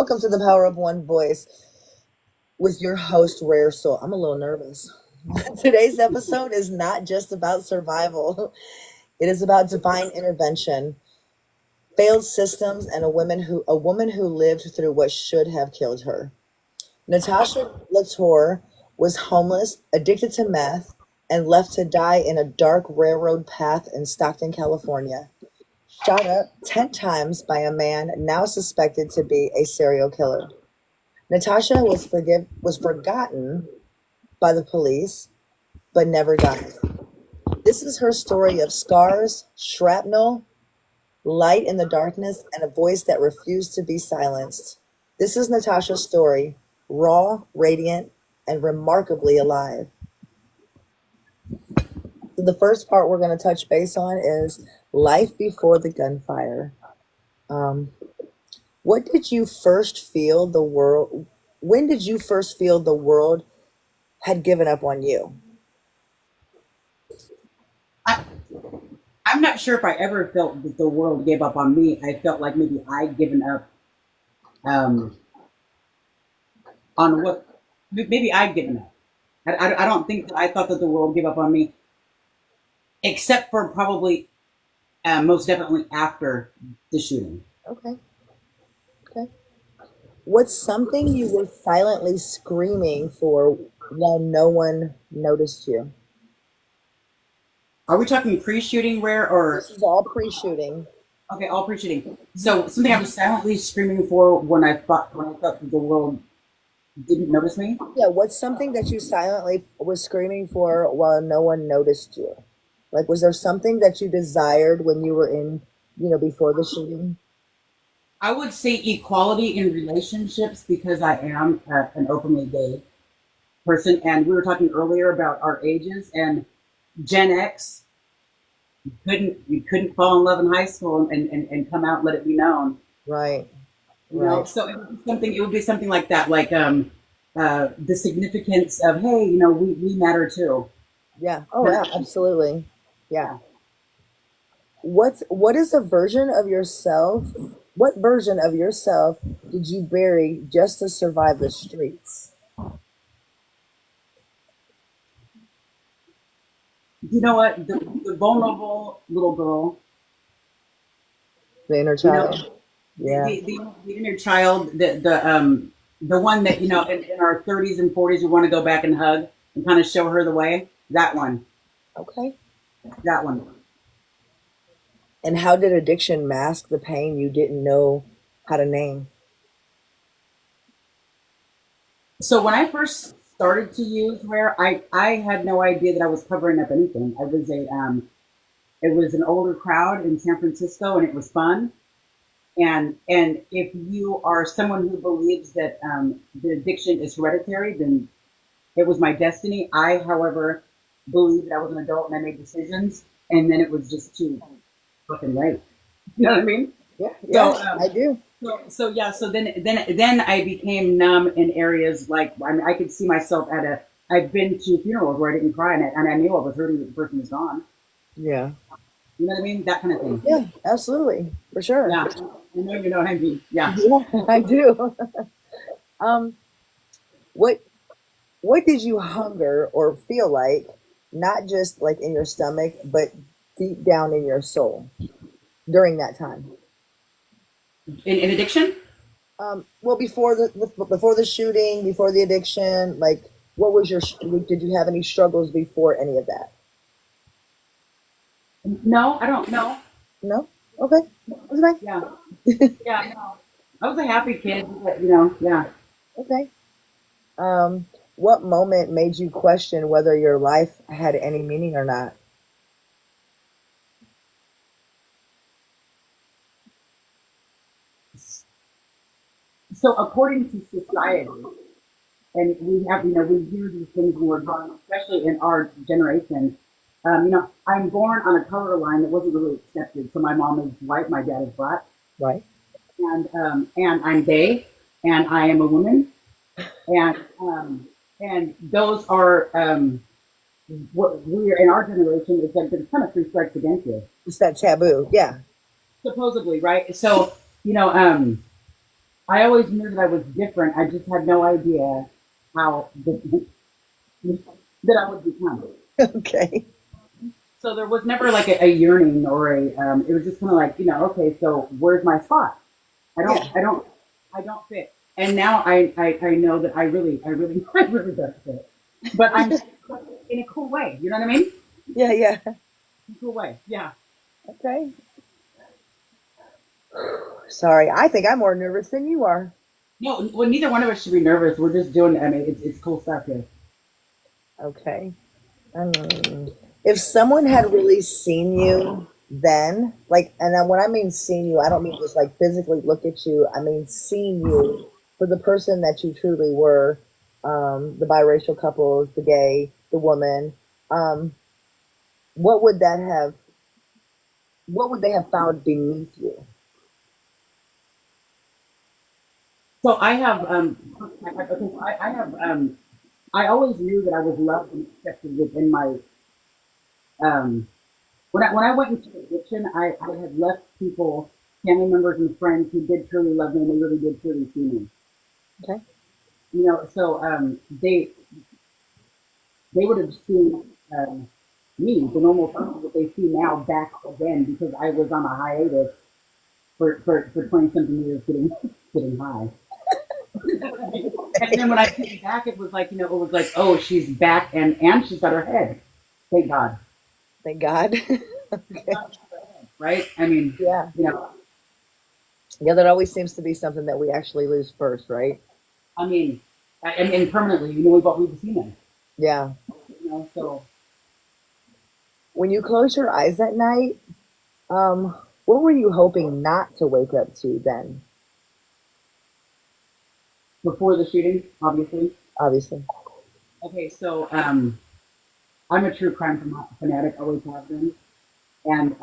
welcome to the Power of One Voice with your host, Rare Soul. I'm a little nervous. Today's episode is not just about survival, it is about divine intervention, failed systems, and a woman who lived through what should have killed her. Natasha LaTour was homeless, addicted to meth, and left to die in a dark railroad path in Stockton, California. Shot up 10 times by a man now suspected to be a serial killer. Natasha was forgotten by the police, but never died. This is her story of scars, shrapnel, light in the darkness, and a voice that refused to be silenced. This is Natasha's story, raw, radiant, and remarkably alive. So the first part we're going to touch base on is life before the gunfire. Um, what did you first feel the world? When did you first feel the world had given up on you? I, I'm not sure if I ever felt that the world gave up on me. I felt like maybe I'd given up um, on what, maybe I'd given up. I don't think that I thought that the world gave up on me, except for probably most definitely after the shooting. Okay, okay. What's something you were silently screaming for while no one noticed you? Are we talking pre-shooting, Rare, or This is all pre-shooting. okay, all pre-shooting? So something I was silently screaming for when I thought that the world didn't notice me. Yeah, what's something that you silently was screaming for while no one noticed you? Like, was there something that you desired when you were before the shooting? I would say equality in relationships because I am an openly gay person, and we were talking earlier about our ages and Gen X. You couldn't fall in love in high school and come out and let it be known. Right, You know, right. so it would be something like that, like the significance of hey, we matter too. Yeah. Oh, yeah, absolutely. Yeah. Yeah. What is a version of yourself? What version of yourself did you bury just to survive the streets? You know what? The vulnerable little girl, The inner you know, child. the Yeah. the, the, the inner child, the one that in our 30s and 40s we want to go back and hug and kind of show her the way. That one, Okay. that one. And how did addiction mask the pain you didn't know how to name? So when I first started to use Rare, I had no idea that I was covering up anything. It was an older crowd in San Francisco, and it was fun. And if you are someone who believes that the addiction is hereditary, then it was my destiny. I, however, believed that I was an adult and I made decisions, and then it was just too fucking late. You know what I mean? Yeah, So, yeah, I do. yeah. So then I became numb in areas like I mean, I could see myself at a. I've been to funerals where I didn't cry, and I knew I was hurting that the person was gone. Yeah. You know what I mean? That kind of thing. Yeah, absolutely. For sure. Yeah, I know you know what I mean. Yeah. Yeah, I do. Um, what what did you hunger or feel like, not just like in your stomach, but deep down in your soul during that time? In addiction. Well, before the shooting, before the addiction, like what was did you have any struggles before any of that? No, I don't know. No? Okay. That's fine. Yeah, yeah. No, I was a happy kid, but yeah. Okay. What moment made you question whether your life had any meaning or not? So according to society, and we hear these things when we're growing, up, especially in our generation. I'm born on a color line that wasn't really accepted. So my mom is white, my dad is black, Right? and I'm gay, and I am a woman, and those are what we're in our generation. It's like there's kind of three strikes against you, It's that taboo. Yeah. supposedly, right? So you know, um, I always knew that I was different. I just had no idea how different that I would become. Okay. So there was never like a yearning or a. It was just kind of like, okay, so where's my spot? I don't, Yeah. I don't, I don't fit. And now I know that I really, I really don't fit. But I'm in a cool way. You know what I mean? Yeah, yeah. In a cool way. Yeah. Okay. Sorry, I think I'm more nervous than you are. No, well, neither one of us should be nervous. We're just doing. I mean, it's cool stuff here. Okay. If someone had really seen you then, like, and then when I mean seen you, I don't mean just like physically look at you. I mean seen you for the person that you truly were, the biracial couples, the gay, the woman. Um, what would that have? What would they have found beneath you? So I have because I have I always knew that I was loved and accepted within my when I went into addiction, I had left people, family members and friends who did truly love me and they really did truly see me. Okay. So they would have seen me, the normal person that they see now back then because I was on a hiatus for 20 something years getting getting high. And then when I came back, it was like, it was like, oh, she's back and she's got her head. Thank God. Thank God. Thank Okay. God she's got her head, right? I mean, Yeah. you know, Yeah, that always seems to be something that we actually lose first, right? I mean, and permanently, we've seen it. Yeah. So When you close your eyes at night, what were you hoping not to wake up to then? before the shooting, obviously. Obviously. Okay, so I'm a true crime fanatic, always have been, and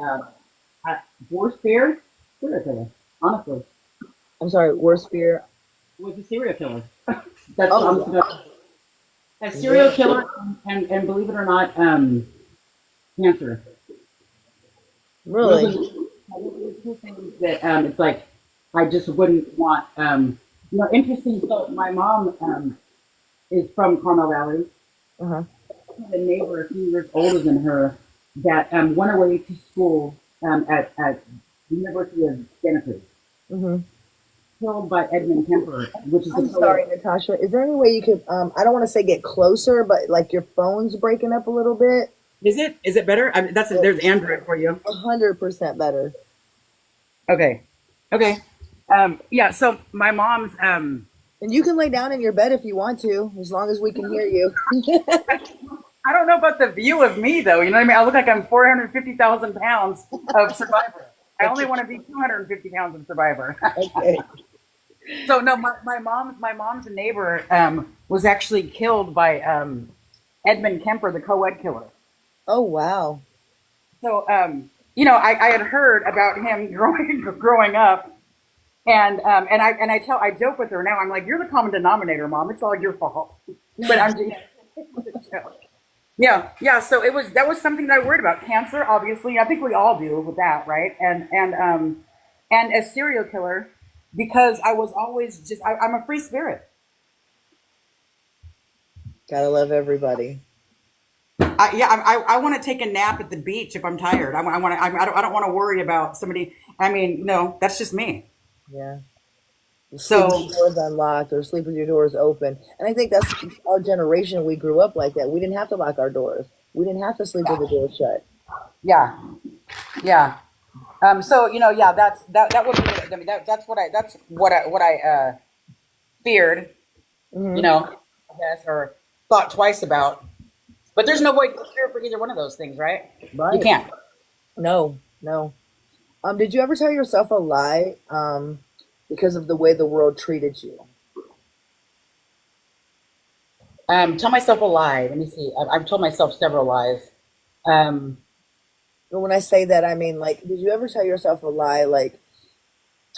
worst fear, serial killer. Honestly, I'm sorry, worst fear. was a serial killer. That's Oh, honestly a serial yeah. killer, and believe it or not, cancer. Those are Really? the two things that it's like I just wouldn't want. Interesting. So my mom is from Carmel Valley. Uh-huh. A neighbor a few years older than her that went away to school at the University of Santa Cruz, Hmm. killed by Edmund Kemper, which is the I'm co-ed. sorry, Natasha. Is there any way you could, I don't want to say get closer, but like your phone's breaking up a little bit? Is it? Is it better? There's Android for you. 100% better. Okay. Okay. Yeah. So my mom's. And you can lay down in your bed if you want to, as long as we can hear you. I don't know about the view of me though. You know what I mean? I look like I'm 450,000 pounds of Survivor. I only Okay. want to be 250 pounds of Survivor. Okay. So no, my mom's neighbor was actually killed by Edmund Kemper, the co-ed killer. Oh, wow. So I had heard about him growing up, and I joke with her now. I'm like, you're the common denominator, Mom. It's all your fault. But I'm just it's a joke. Yeah, yeah. So that was something that I worried about. Cancer, obviously. I think we all do with that, right? And a serial killer because I was always I'm a free spirit. Gotta love everybody. I want to take a nap at the beach if I'm tired. I want to. I don't want to worry about somebody. I mean, no, that's just me. Yeah. Sleep with So your doors unlocked or sleep with your doors open. And I think that's our generation. We grew up like that. We didn't have to lock our doors. We didn't have to sleep with the door shut. yeah, yeah. So yeah, that would be. I mean, that's what I feared. Hmm. I guess, or thought twice about. But there's no way to prepare for either one of those things, right? You Right. can't. No, no. Did you ever tell yourself a lie because of the way the world treated you? Tell myself a lie. Let me see. I've told myself several lies. Um, And when I say that, I mean, like, did you ever tell yourself a lie, like,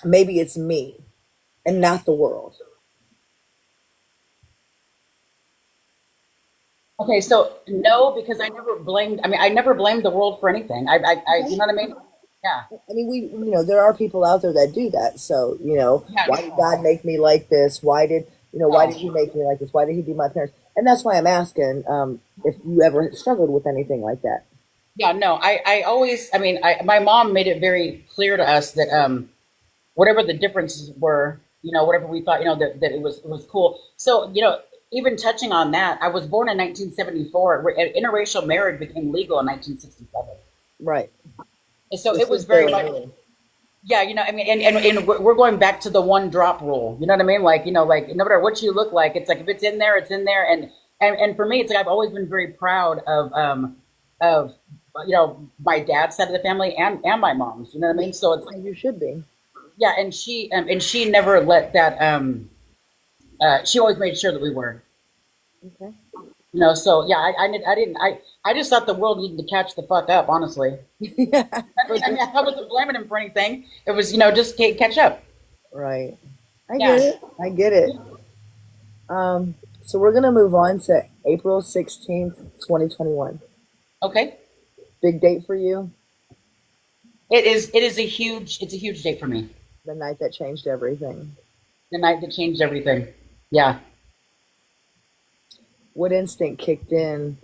maybe it's me and not the world? okay, so no, because I never blamed. I mean, I never blamed the world for anything. You know what I mean? Yeah, I mean, there are people out there that do that. So, yeah, why did God make me like this? Why did no, He make me like this? Why did He be my parents? And that's why I'm asking, if you ever struggled with anything like that. yeah, no. I always, my mom made it very clear to us that whatever the differences were, whatever we thought, that it was cool. So, even touching on that, I was born in 1974. Interracial marriage became legal in 1967. Right. And so it This was is very very much, new. yeah, and we're going back to the one drop rule. You know what I mean? Like, like no matter what you look like, it's like if it's in there, it's in there. And for me, it's like I've always been very proud of my dad's side of the family and my mom's. You know what I Yeah, mean? So it's like, you should be. yeah, and she never let that she always made sure that we were. Okay. So yeah, I didn't I just thought the world needed to catch the fuck up, honestly. Yeah. For sure. I wasn't blaming him for anything. It was, just catch up. Right. I get Yeah. it. I get it. So we're gonna move on to April 16th, 2021. Okay. Big date for you. It's a huge day for me. The night that changed everything. The night that changed everything. Yeah. What instinct kicked in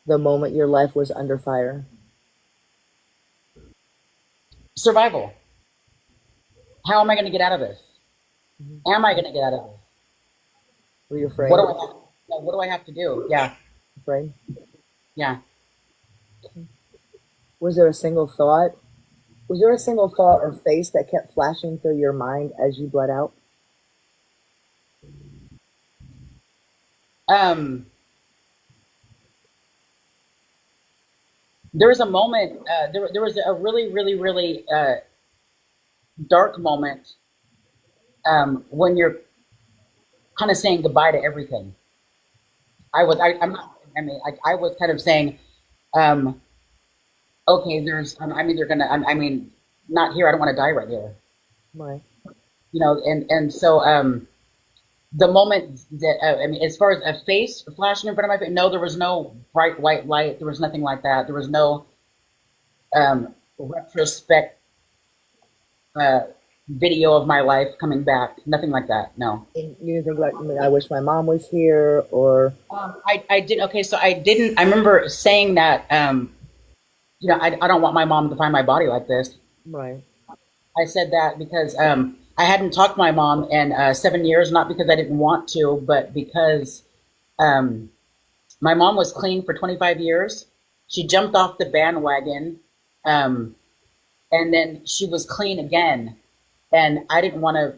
the moment your life was under fire? Survival. How am I going to get out of this? Mhm. Am I going to get out of this? Were you What afraid? do I have, what do I have to do? Yeah. Afraid? Yeah. Was there a single thought? Was there a single thought or face that kept flashing through your mind as you bled out? Um, there was a moment, there was a really, really, really dark moment when you're kind of saying goodbye to everything. I'm not, I was kind of saying, um, okay, I'm either gonna, not here. I don't want to die right here, Right. and so, the moment that, as far as a face flashing in front of my face, no, there was no bright white light. There was nothing like that. There was no, retrospect, uh, video of my life coming back. Nothing like that. No. And you didn't think like, I wish my mom was here, or I did. Okay. So I didn't, I remember saying that, I don't want my mom to find my body like this. right. I said that because I hadn't talked to my mom in 7 years, not because I didn't want to, but because um, my mom was clean for 25 years. She jumped off the bandwagon, um, and then she was clean again. And I didn't want to,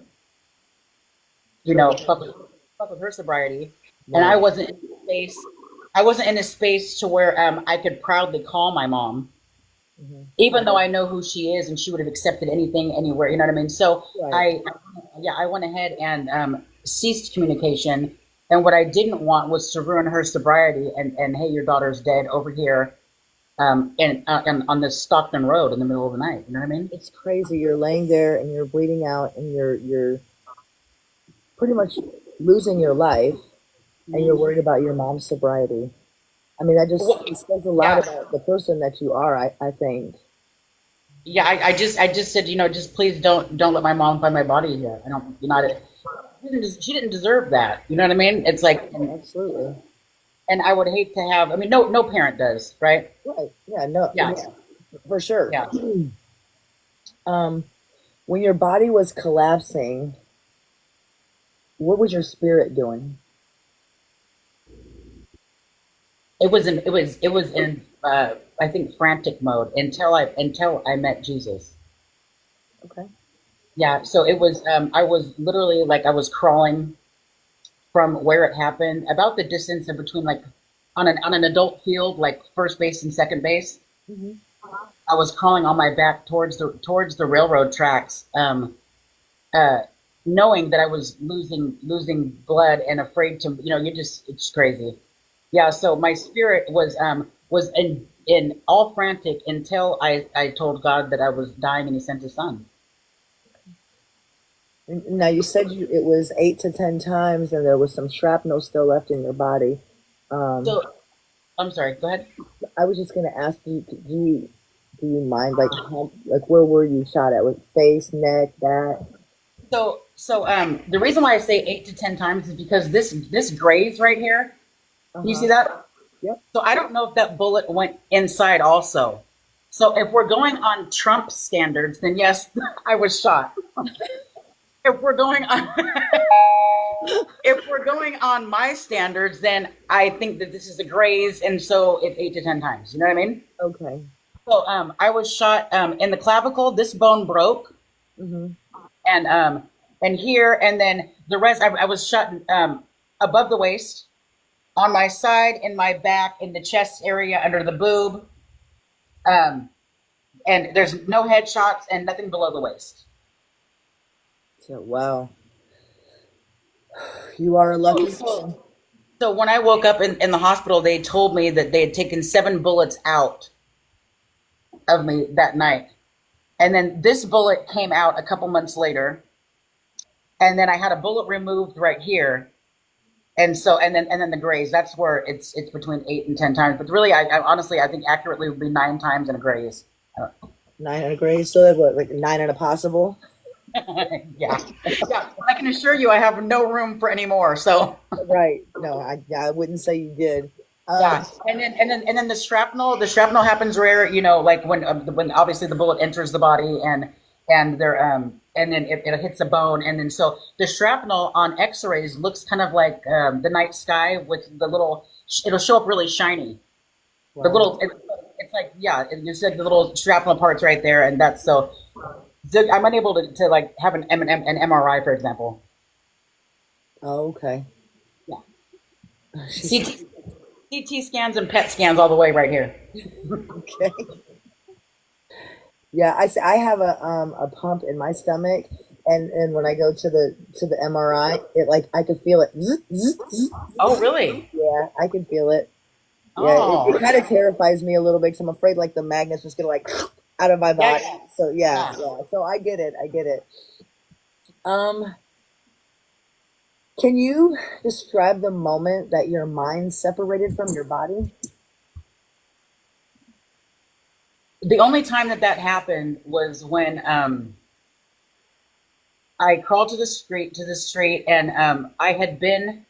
True. fuck with her sobriety. And Right. I wasn't in a space to where I could proudly call my mom, Hmm. even though I know who she is and she would have accepted anything anywhere. You know what I mean? So Right. I went ahead and ceased communication. And what I didn't want was to ruin her sobriety and hey, your daughter's dead over here, and on this Stockton road in the middle of the night. You know what I mean? It's crazy. You're laying there and you're bleeding out and you're pretty much losing your life, and you're worried about your mom's sobriety. I mean, that just Well, it says a lot yeah, about the person that you are, I think. yeah. I just said, just please don't let my mom find my body here. I don't, she didn't deserve that. You know what I mean? It's like, Oh, absolutely. and I would hate to have. I mean, no parent does, right? Right. Yeah, no, Yeah, yeah, for sure. yeah. Um, when your body was collapsing, what was your spirit doing? It was in I think frantic mode until I met Jesus. Okay. Yeah, so it was I was literally like I was crawling from where it happened, about the distance in between, like on an adult field, like first base and second base. Hmm. I was crawling on my back towards the railroad tracks, uh, knowing that I was losing blood and afraid to, it's crazy. Yeah, so my spirit was in all frantic until I told God that I was dying and He sent His Son. Now you said it was 8 to 10 times, and there was some shrapnel still left in your body. Um, So I'm sorry. Go ahead. I was just going to ask you, Do you mind, like, where were you shot at? With face, neck, back? So the reason why I say 8 to 10 times is because this graze right here. Can you see Uh-huh. that? Yep. So I don't know if that bullet went inside also. So if we're going on Trump standards, then yes, I was shot. If we're going on if we're going on my standards, then I think that this is a graze, and so it's 8 to 10 times. You know what I mean? Okay. So I was shot in the clavicle. This bone broke, Mm-hmm. and here, and then the rest. I was shot above the waist, on my side, in my back, in the chest area, under the boob. Um, and there's no headshots and nothing below the waist. So, wow. You are a lucky So, man. so when I woke up in the hospital, they told me that they had taken 7 bullets out of me that night. And then this bullet came out a couple months later. And then I had a bullet removed right here. And so, and then the graze, that's where it's between 8 and 10 times. But really, I honestly, I think accurately would be 9 times in a graze. 9 and a grade, so that what, like 9 and a possible? Yeah. Yeah. I can assure you I have no room for any more. So Right. No, I wouldn't say you did. yeah. And then the shrapnel happens rare, like when obviously the bullet enters the body and there and then it hits a bone, and then so the shrapnel on x-rays looks kind of like the night sky with the little, it'll show up really shiny. The Wow. little it's like, yeah, you said the little shrapnel parts right there, and that's so I'm unable to like have an MRI, for example. Oh, okay. Yeah. CT scans and PET scans all the way right here. Okay. Yeah, I have a pump in my stomach, and when I go to the MRI, it, like, I could feel it. Zzz, zzz, zzz. Oh, really? Yeah, I can feel it. Yeah, it Oh, kind of terrifies me a little bit because I'm afraid, like, the magnet's just gonna, like, out of my yeah, body. yeah, So yeah, yeah. yeah. So I get it. I get it. Um, can you describe the moment that your mind separated from your body? The only time that happened was when I crawled to the street, and I had been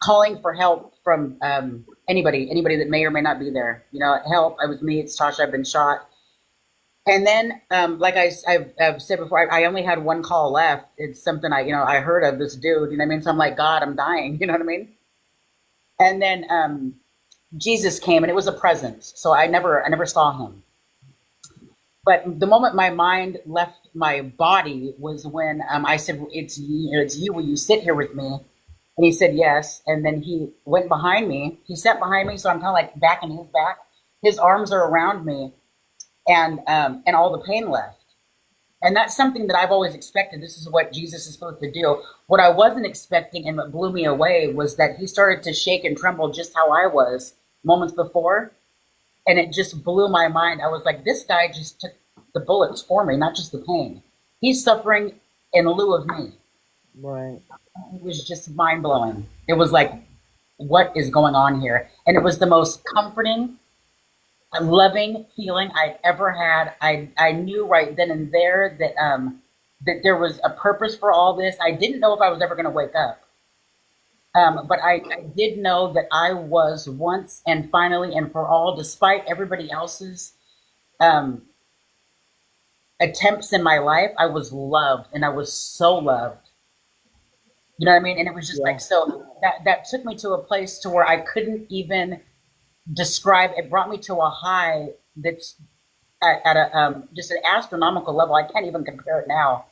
calling for help from anybody that may or may not be there. Help! I was me. It's Tasha. I've been shot. And then, like I've said before, I only had one call left. It's something I heard of this dude. You know what I mean? So I'm like, God, I'm dying. You know what I mean? And then Jesus came, and it was a presence. So I never saw him. But the moment my mind left my body was when I said, it's you. Will you sit here with me? And he said yes. And then he went behind me. He sat behind me, so I'm kind of like back in his back. His arms are around me, and all the pain left. And that's something that I've always expected. This is what Jesus is supposed to do. What I wasn't expecting, and what blew me away, was that he started to shake and tremble just how I was moments before. And it just blew my mind. I was like, this guy just took the bullets for me, not just the pain. He's suffering in lieu of me. Right. It was just mind blowing. It was like, what is going on here? And it was the most comforting, loving feeling I'd ever had. I knew right then and there that there was a purpose for all this. I didn't know if I was ever going to wake up. But I did know that I was once and finally and for all, despite everybody else's um, attempts in my life, I was loved, and I was so loved. You know what I mean? And it was just Yeah. like, so that took me to a place to where I couldn't even describe. It brought me to a high that's at a just an astronomical level. I can't even compare it now.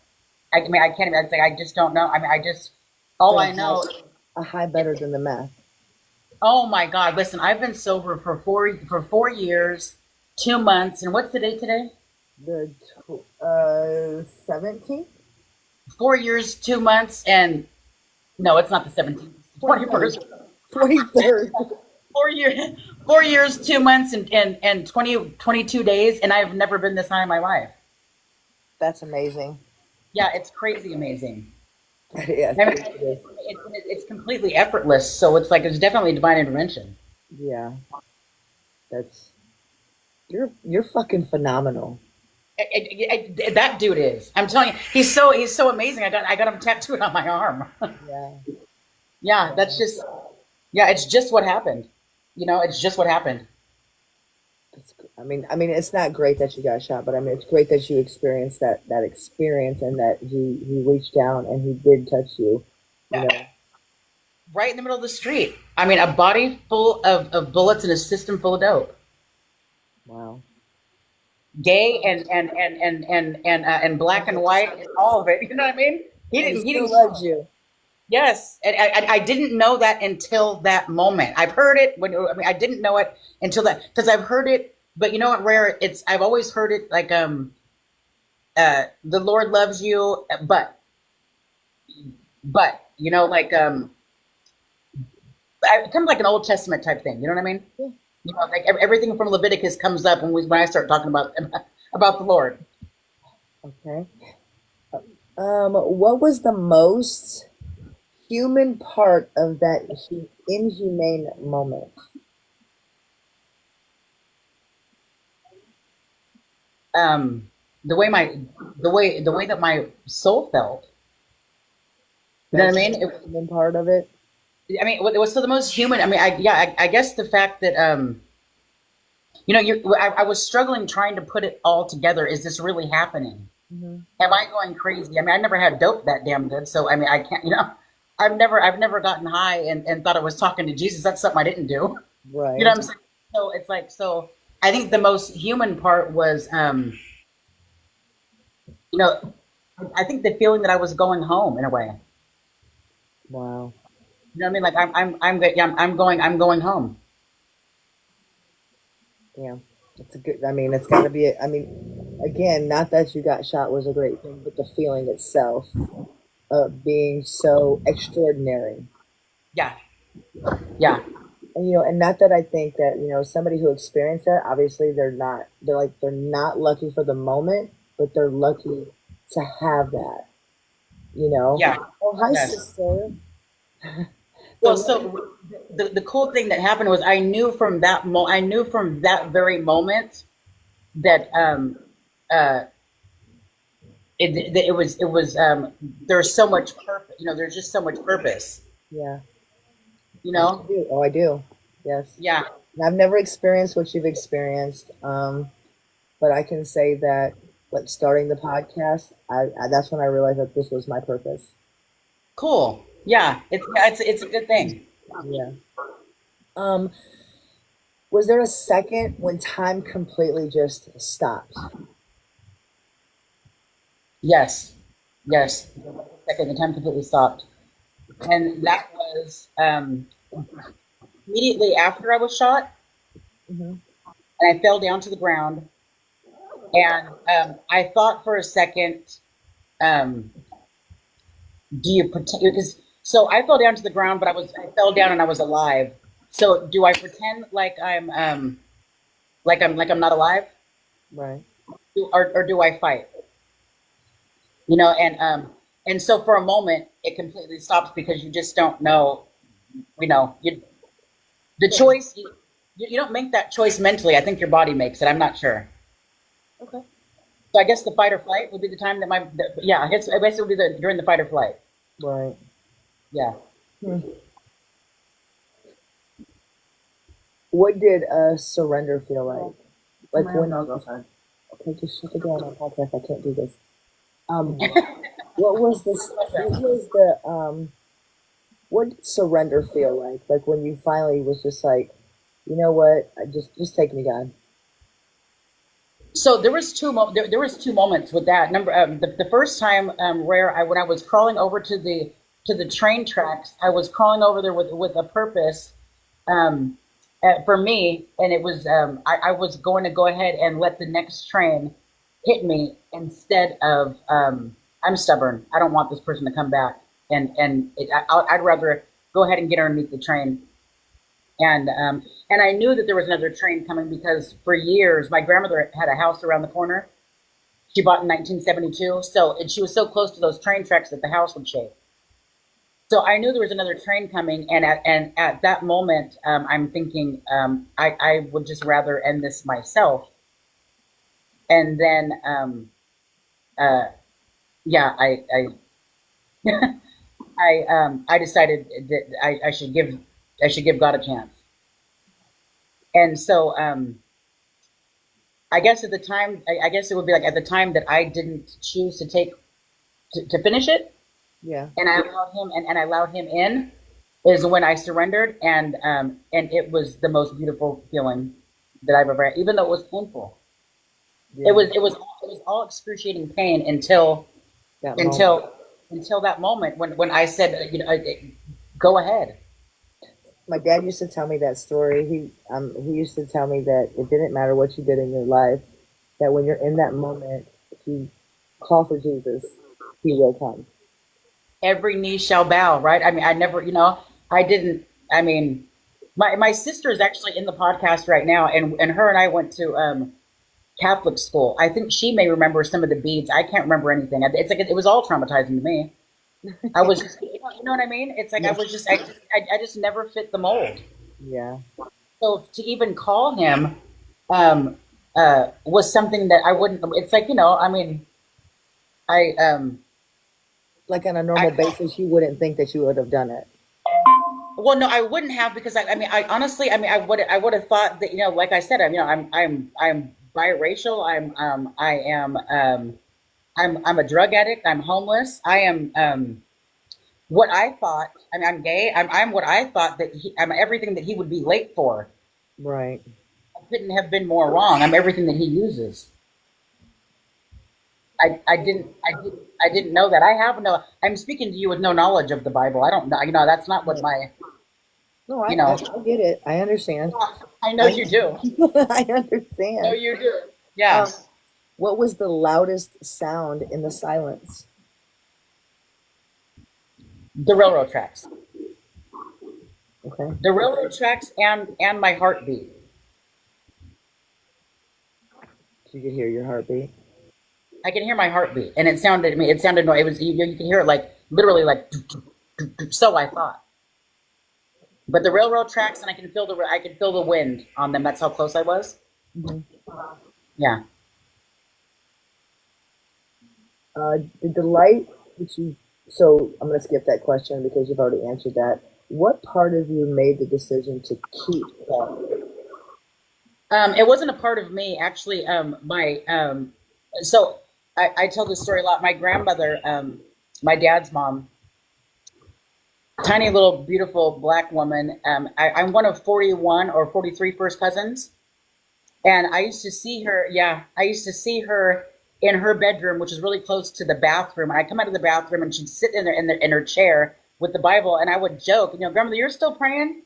I mean, I can't even. It's like, I just don't know. I mean, all So I know. a high better than the math. Oh my God! Listen, I've been sober for 4 years, 2 months, and what's the date today? The 17th, 4 years, 2 months, and no, it's not the 17th. 23rd, 21st. 23rd. 4 years, 4 years, 2 months, and 22 days, and I've never been this high in my life. That's amazing. Yeah, it's crazy amazing. Yes, I mean, it is. it's completely effortless. So it's like it's definitely divine intervention. Yeah, that's You're fucking phenomenal. That dude is. I'm telling you, he's so amazing. I got him tattooed on my arm. Yeah. Yeah, that's Wow. just yeah. It's just what happened. It's just what happened. I mean, it's not great that you got shot, but I mean, it's great that you experienced that experience and that he reached down and he did touch you. You Yeah, know. right in the middle of the street. I mean, a body full of bullets and a system full of dope. Wow. Gay and black and white and all of it. You know what I mean? He And he didn't. He still didn't. loves you. Yes, and I didn't know that until that moment. I've heard it I didn't know it until that because I've heard it, but you know what? Rare. I've always heard it like the Lord loves you, but like kind of like an Old Testament type thing. You know what I mean? Yeah. Like everything from Leviticus comes up when I start talking about the Lord. Okay. What was the most human part of that inhumane moment? Um, the way that my soul felt. You know That what was I the mean? most human part of it. It was so the most human. I mean, I guess the fact that I was struggling trying to put it all together. Is this really happening? Hmm. Am I going crazy? I mean, I never had dope that damn good, so I mean, I can't. I've never gotten high and thought I was talking to Jesus. That's something I didn't do. You know Right. what I'm saying? So it's like I think the most human part was you know, I think the feeling that I was going home in a way. Wow. You know what I mean? Like yeah, I'm going home. Damn. It's a good. I mean, it's got to be. I mean, again, not that you got shot was a great thing, but the feeling itself of being so extraordinary. Yeah, yeah, And and not that I think that somebody who experienced that, obviously they're not lucky for the moment, but they're lucky to have that. You know. yeah. Oh, hi, Yes. sister. Well, So so the cool thing that happened was I knew from that very moment that uh it was there's so much purpose. There's just so much purpose. yeah, You I know? do. Oh, I do. Yes. Yeah. And I've never experienced what you've experienced, but I can say that, like starting the podcast, I that's when I realized that this was my purpose. Cool. Yeah. It's a good thing. Yeah. Um, was there a second when time completely just stopped? Yes. Yes. Second, the time completely stopped, and that was immediately after I was shot, Hmm. and I fell down to the ground, and I thought for a second, um, do you pretend? Because so I fell down to the ground, but I fell down and I was alive. So do I pretend like I'm not alive, Right. or do I fight? And so for a moment it completely stops because you just don't know. You the Yeah. choice you don't make that choice mentally. I think your body makes it. I'm not sure. Okay. So I guess the fight or flight would be the time that yeah. I guess it would be during the fight or flight. Right. Yeah. Hmm. What did surrender feel like? Like when okay, just shut the door on my podcast. I can't do this. Um, what was this? What was the what did surrender feel like? Like when you finally was just like, you know what? I just take me, God. So there was two moments with that. The first time, where when I was crawling over to the train tracks, I was crawling over there with a purpose, um, for me, and it was I was going to go ahead and let the next train hit me instead of I'm stubborn. I don't want this person to come back, I'd rather go ahead and get underneath the train. And I knew that there was another train coming because for years my grandmother had a house around the corner. She bought in 1972, and she was so close to those train tracks that the house would shake. So I knew there was another train coming, and at that moment, I'm thinking, I would just rather end this myself. And then uh, yeah, I decided that I should give God a chance. And so I guess at the time, I guess it would be like at the time that I didn't choose to to finish it, Yeah. and I allowed him and I allowed him in, is when I surrendered, and it was the most beautiful feeling that I've ever had, even though it was painful. Yeah. It was all excruciating pain That moment. until until that moment when I said, go ahead. My dad used to tell me that story. He used to tell me that it didn't matter what you did in your life, that when you're in that moment, if you call for Jesus, he will come. Every knee shall bow, right? I mean, I never, I didn't. I mean, my sister is actually in the podcast right now, and her and I went to Catholic school. I think she may remember some of the beads. I can't remember anything. It's like it was all traumatizing to me. I was just, you know what I mean? It's like I Yeah. was just, I just never fit the mold. Yeah. So to even call him was something that I wouldn't. It's like, I mean, I Like on a I normal basis, you wouldn't think that you would have done it. well, no, I wouldn't have, because I mean, I honestly, I mean, I would have thought that, like I said, I'm biracial. I'm a drug addict. I'm homeless. I am what I thought. I mean, I'm gay. I'm what I thought that I'm everything that he would be late for. Right. I couldn't have been more wrong. I'm everything that he uses. I didn't know that. I have no. I'm speaking to you with no knowledge of the Bible. I don't know. That's not what Yeah. my. No, You know. I get it. I understand. I know I you do. I No, understand. you do. Yeah. Um, what was the loudest sound in the silence? The railroad tracks. Okay. The railroad tracks and my heartbeat. So you could hear your heartbeat. I can hear my heartbeat, and it sounded. I mean, it sounded. It was. You can hear it like literally like. So I thought. But the railroad tracks, and I can feel the wind on them. That's how close I was. Hmm. Yeah. Did the light that you, so I'm going to skip that question because you've already answered that. What part of you made the decision to keep quiet? It wasn't a part of me actually. My so I tell this story a lot. My grandmother, my dad's mom, tiny little beautiful black woman. I'm one of 41 or 43 first cousins, and I used to see her. Yeah, I used to see her in her bedroom, which is really close to the bathroom. And I come out of the bathroom, and she'd sit in there in her chair with the Bible, and I would joke, grandmother, you're still praying?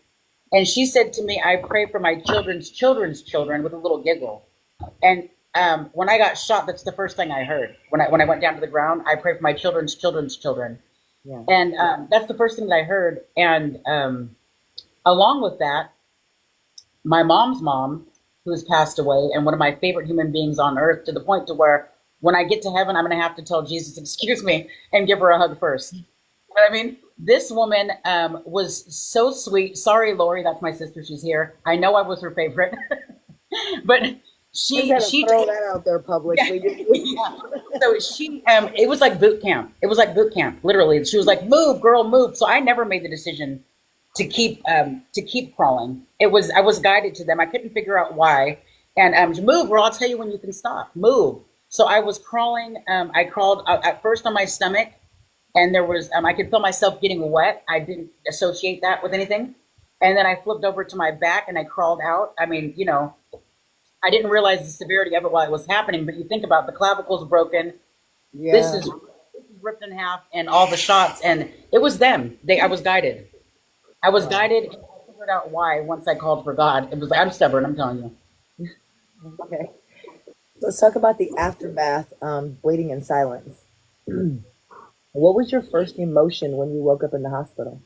And she said to me, I pray for my children's children, with a little giggle. And when I got shot, that's the first thing I heard. When I went down to the ground, I pray for my children's children. Yeah. And that's the first thing that I heard. And along with that, my mom's mom, who has passed away, and one of my favorite human beings on earth, to the point to where when I get to heaven, I'm going to have to tell Jesus, excuse me, and give her a hug first. You know what I mean? This woman was so sweet. Sorry, Lori, that's my sister. She's here. I know I was her favorite, but I just had to she throw that out there yeah, publicly. Didn't you? yeah. So it was like boot camp. It was like boot camp, literally. She was like, "Move, girl, move." So I never made the decision to keep crawling. I was guided to them. I couldn't figure out why. And move, or I'll tell you when you can stop. Move. So I was crawling. I crawled at first on my stomach, and there was I could feel myself getting wet. I didn't associate that with anything. And then I flipped over to my back and I crawled out. I mean, I didn't realize the severity of it while it was happening, but you think about the clavicle's broken. Yeah. This is ripped in half, and all the shots, and it was them. I was guided. I was Wow. guided, and I figured out why once I called for God. It was I'm stubborn. I'm telling you. Okay. Let's talk about the aftermath, waiting in silence. What was your first emotion when you woke up in the hospital?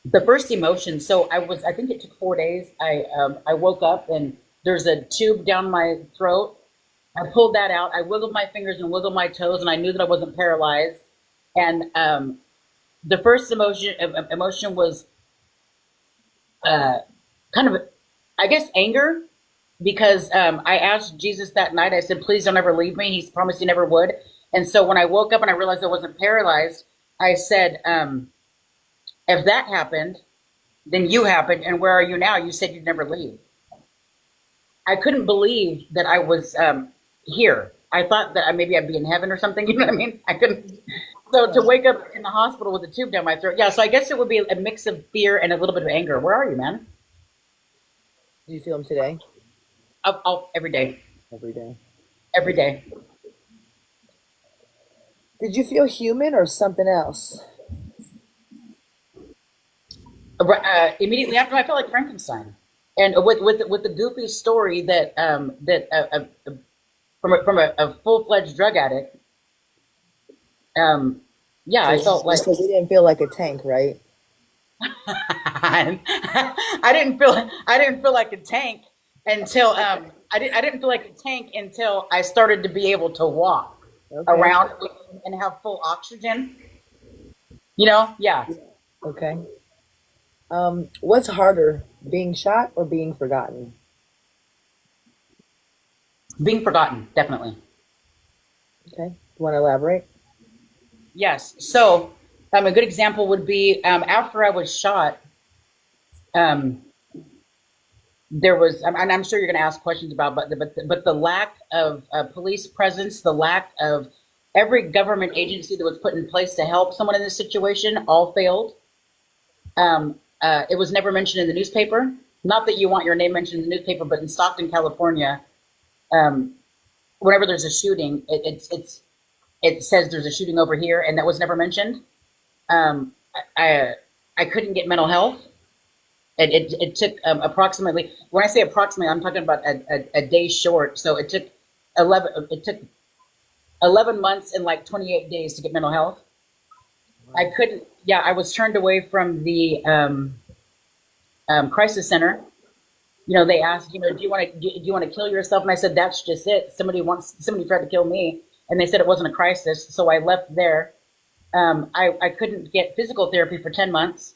The first emotion. So I think it took 4 days. I woke up and there's a tube down my throat. I pulled that out. I wiggled my fingers and wiggled my toes, and I knew that I wasn't paralyzed. And the first emotion was kind of, I guess, anger, because I asked Jesus that night. I said, "Please don't ever leave me." He's promised he never would. And so when I woke up and I realized I wasn't paralyzed, I said, "If that happened, then you happened, and where are you now? You said you'd never leave." I couldn't believe that I was here. I thought that maybe I'd be in heaven or something. You know what I mean? I couldn't. So to wake up in the hospital with a tube down my throat, yeah. So I guess it would be a mix of fear and a little bit of anger. Where are you, man? Do you feel them today? Every day, Every day. every day. Did you feel human or something else? Immediately after, I felt like Frankenstein, and with the goofy story that from a full fledged drug addict. Um, yeah, I felt like So we didn't feel like a tank, right? I didn't feel like a tank until I didn't feel like a tank until I started to be able to walk Okay. around and have full oxygen. You know, yeah, Okay. What's harder, being shot or being forgotten? being forgotten, definitely. Okay. You want to elaborate? Yes. So a good example would be after I was shot. Um, there was, and I'm sure you're going to ask questions about, but the lack of police presence, the lack of every government agency that was put in place to help someone in this situation, all failed. It was never mentioned in the newspaper. Not that you want your name mentioned in the newspaper, but in Stockton, California, um, whenever there's a shooting, it says there's a shooting over here, and that was never mentioned. Um, I I couldn't get mental health. It took approximately, when I say approximately, I'm talking about a day short. So it took 11 months and like 28 days to get mental health. I Wow. couldn't. Yeah, I was turned away from the crisis center. You know, they asked, do you want to kill yourself? And I said, that's just it. Somebody tried to kill me, and they said it wasn't a crisis. So I left there. I couldn't get physical therapy for 10 months.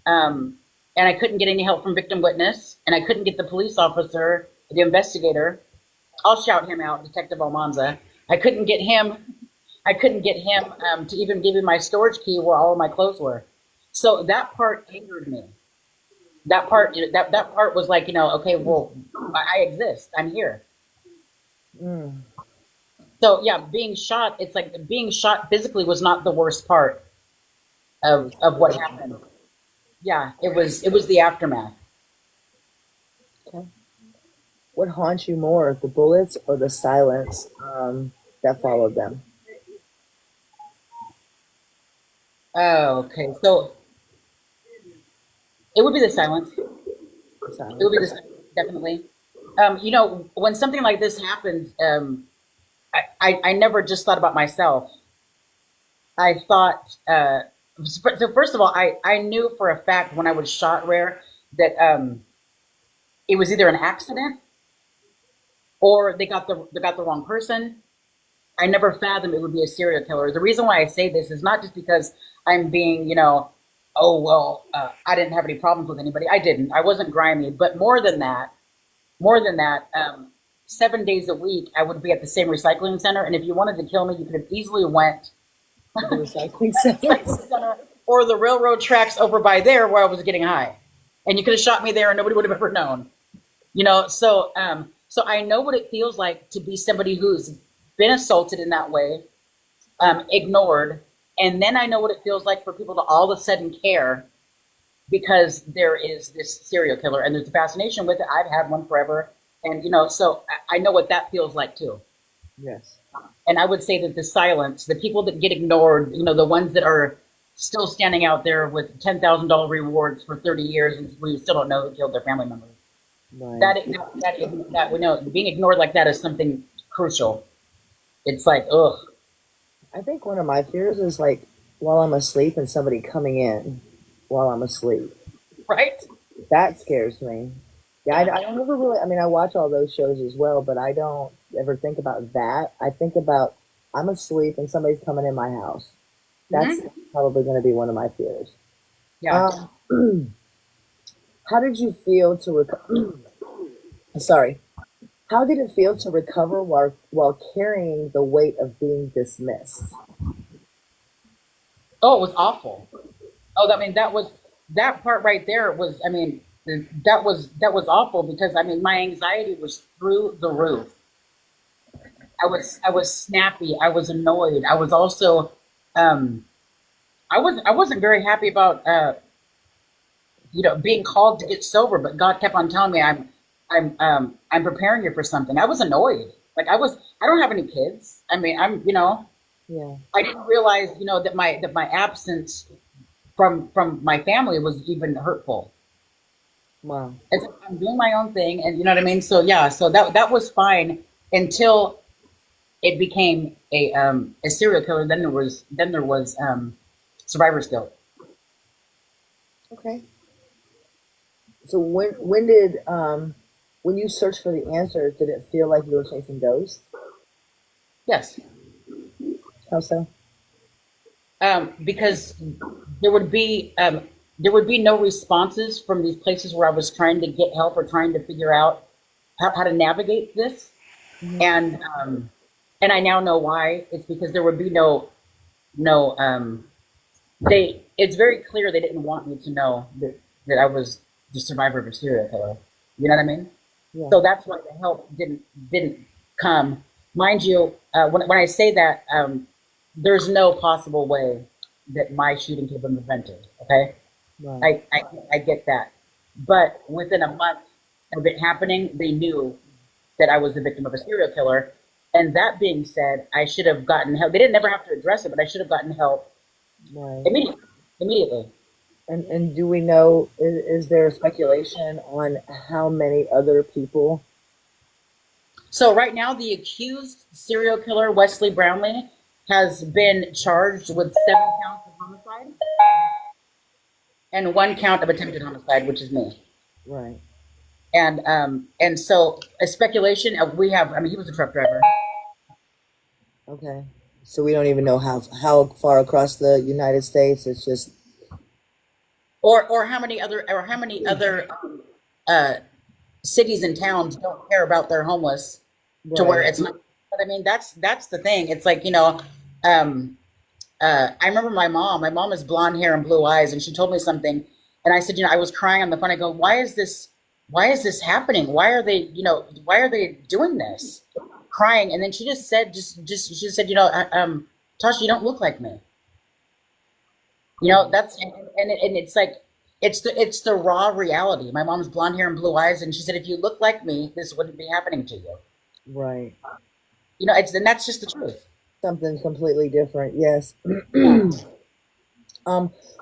Um, and I couldn't get any help from victim witness, and I couldn't get the police officer, the investigator. I'll shout him out, Detective Almanza. I couldn't get him. I couldn't get him to even give me my storage key where all of my clothes were. So that part angered me. That part was like, okay, well, I exist. I'm here. Mm. So yeah, being shot. It's like being shot physically was not the worst part of what happened. Yeah, it was the aftermath. Okay. What haunts you more, the bullets or the silence that followed them? Oh, okay. So it would be the silence. The It would be the silence. silence, definitely. When something like this happens, I never just thought about myself. I thought, so first of all, I knew for a fact when I was shot, Rare, that it was either an accident or they got the wrong person. I never fathomed it would be a serial killer. The reason why I say this is not just because I'm being, oh well, I didn't have any problems with anybody. I didn't. I wasn't grimy, but more than that, 7 days a week, I would be at the same recycling center, and if you wanted to kill me, you could have easily went To the recycling to the center. recycling center or the railroad tracks over by there where I was getting high, and you could have shot me there, and nobody would have ever known. So I know what it feels like to be somebody who's been assaulted in that way, ignored, and then I know what it feels like for people to all of a sudden care because there is this serial killer and there's a fascination with it. I've had one forever, and so I know what that feels like too. Yes. And I would say that the silence, the people that get ignored, the ones that are still standing out there with $10,000 rewards for 30 years, and we still don't know who killed their family members. Right. That we know being ignored like that is something crucial. It's like, ugh, I think one of my fears is like while I'm asleep and somebody coming in while I'm asleep. right? That scares me. Yeah, Yeah. I don't ever really. I mean, I watch all those shows as well, but I don't ever think about that. I think about I'm asleep and somebody's coming in my house. That's Hmm. probably going to be one of my fears. Yeah. Um, how did you feel to recover? Sorry. How did it feel to recover while carrying the weight of being dismissed? Oh, it was awful. Oh, I mean, that part right there was, I mean, that was awful because I mean, my anxiety was through the roof. I was snappy. I was annoyed. I was also, um, I wasn't very happy about, being called to get sober, but God kept on telling me I'm preparing you for something. I was annoyed. Like I don't have any kids. I mean, Yeah. I didn't realize, that my absence from my family was even hurtful. Wow. It's like I'm doing my own thing, and you know what I mean. So yeah, so that was fine until it became a serial killer. Then there was survivor's guilt. Okay. So when you searched for the answer, did it feel like you were chasing ghosts? Yes, How so? because there would be um, there would be no responses from these places where I was trying to get help or trying to figure out how to navigate this, Hmm. and um, and I now know why. It's because there would be no. They it's very clear they didn't want me to know that I was the survivor of a serial killer. You know what I mean? Yeah. So that's why the help didn't come. Mind you, when I say that, there's no possible way that my shooting could have been prevented. Okay, Right. I get that, but within a month of it happening, they knew that I was the victim of a serial killer. And that being said, I should have gotten help. They didn't never have to address it, but I should have gotten help Right. immediately. Immediately. And do we know, is there speculation on how many other people? So right now, the accused serial killer Wesley Brownlee has been charged with 7 counts of homicide and 1 count of attempted homicide, which is me. Right. And so a speculation we have. I mean, he was a truck driver, Okay. So we don't even know how far across the United States. It's just or how many other uh, cities and towns don't care about their homeless to where right. it's not. But I mean, that's the thing. It's like um, I remember my mom. My mom has blonde hair and blue eyes, and she told me something, and I said, I was crying on the phone. I go, why is this? Why is this happening? Why are they, why are they doing this? Crying, and then she just said, she said, Tasha, you don't look like me. That's and it's like it's the raw reality. My mom's blonde hair and blue eyes, and she said, if you look like me, this wouldn't be happening to you. Right. And that's just the truth. Something completely different. Yes. Yeah.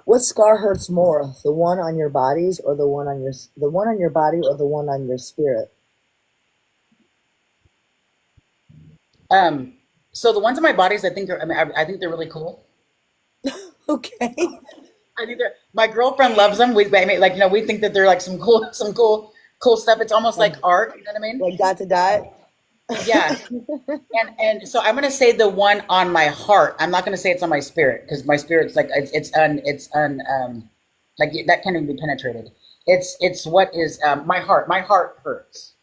What scar hurts more, the one on your bodies or the one on your body or the one on your spirit? Um, so the ones in my bodies, I think I think they're really cool. Okay. I think they're my girlfriend loves them. I mean, like we think that they're like cool stuff. It's almost Like like art. You know what I mean? like dot to dot. Yeah. And so I'm gonna say the one on my heart. I'm not gonna say it's on my spirit because my spirit's like it's like that can't even be penetrated. It's what is my heart. My heart hurts